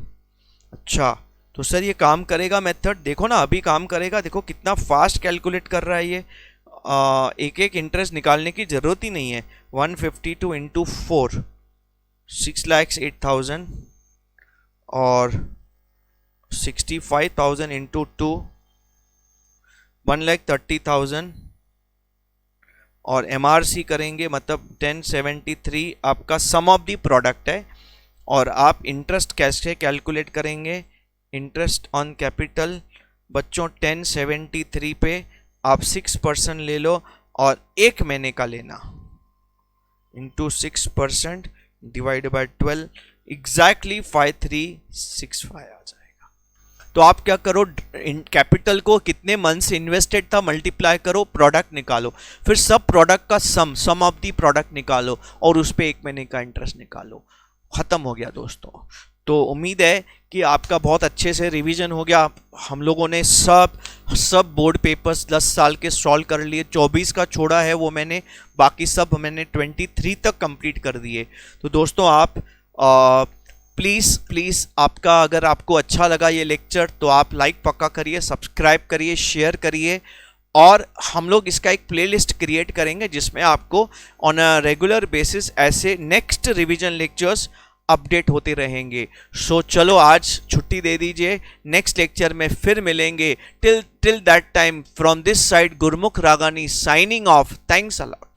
अच्छा, तो सर ये काम करेगा मेथड? देखो ना, अभी काम करेगा, देखो कितना फास्ट कैलकुलेट कर रहा है ये। एक एक इंटरेस्ट निकालने की ज़रूरत ही नहीं है। 152 इंटू 4 6,08,000 और 65,000 इंटू 2 1,30,000 और MRC करेंगे मतलब 1073 आपका सम ऑफ द प्रोडक्ट है। और आप इंटरेस्ट कैसे कैलकुलेट करेंगे? इंटरेस्ट ऑन कैपिटल बच्चों 1073 पे आप 6% ले लो और एक महीने का लेना इंटू 6% डिवाइड बाय 12 एग्जैक्टली 5365 आ जाएगा। तो आप क्या करो, कैपिटल को कितने मंथ से इन्वेस्टेड था मल्टीप्लाई करो, प्रोडक्ट निकालो, फिर सब प्रोडक्ट का सम ऑफ दी प्रोडक्ट निकालो और उस पर एक महीने का इंटरेस्ट निकालो। खत्म हो गया दोस्तों। तो उम्मीद है कि आपका बहुत अच्छे से रिवीजन हो गया। हम लोगों ने सब बोर्ड पेपर्स 10 साल के सॉल्व कर लिए, 24 का छोड़ा है वो मैंने, बाकी सब मैंने 23 तक कंप्लीट कर दिए। तो दोस्तों आप प्लीज़ आपका, अगर आपको अच्छा लगा ये लेक्चर तो आप लाइक पक्का करिए, सब्सक्राइब करिए, शेयर करिए और हम लोग इसका एक प्लेलिस्ट क्रिएट करेंगे जिसमें आपको ऑन अ रेगुलर बेसिस ऐसे नेक्स्ट रिवीजन लेक्चर्स अपडेट होते रहेंगे। सो चलो आज छुट्टी दे दीजिए, नेक्स्ट लेक्चर में फिर मिलेंगे। Till that time from this side Gurmukh Ragani signing off. Thanks a lot.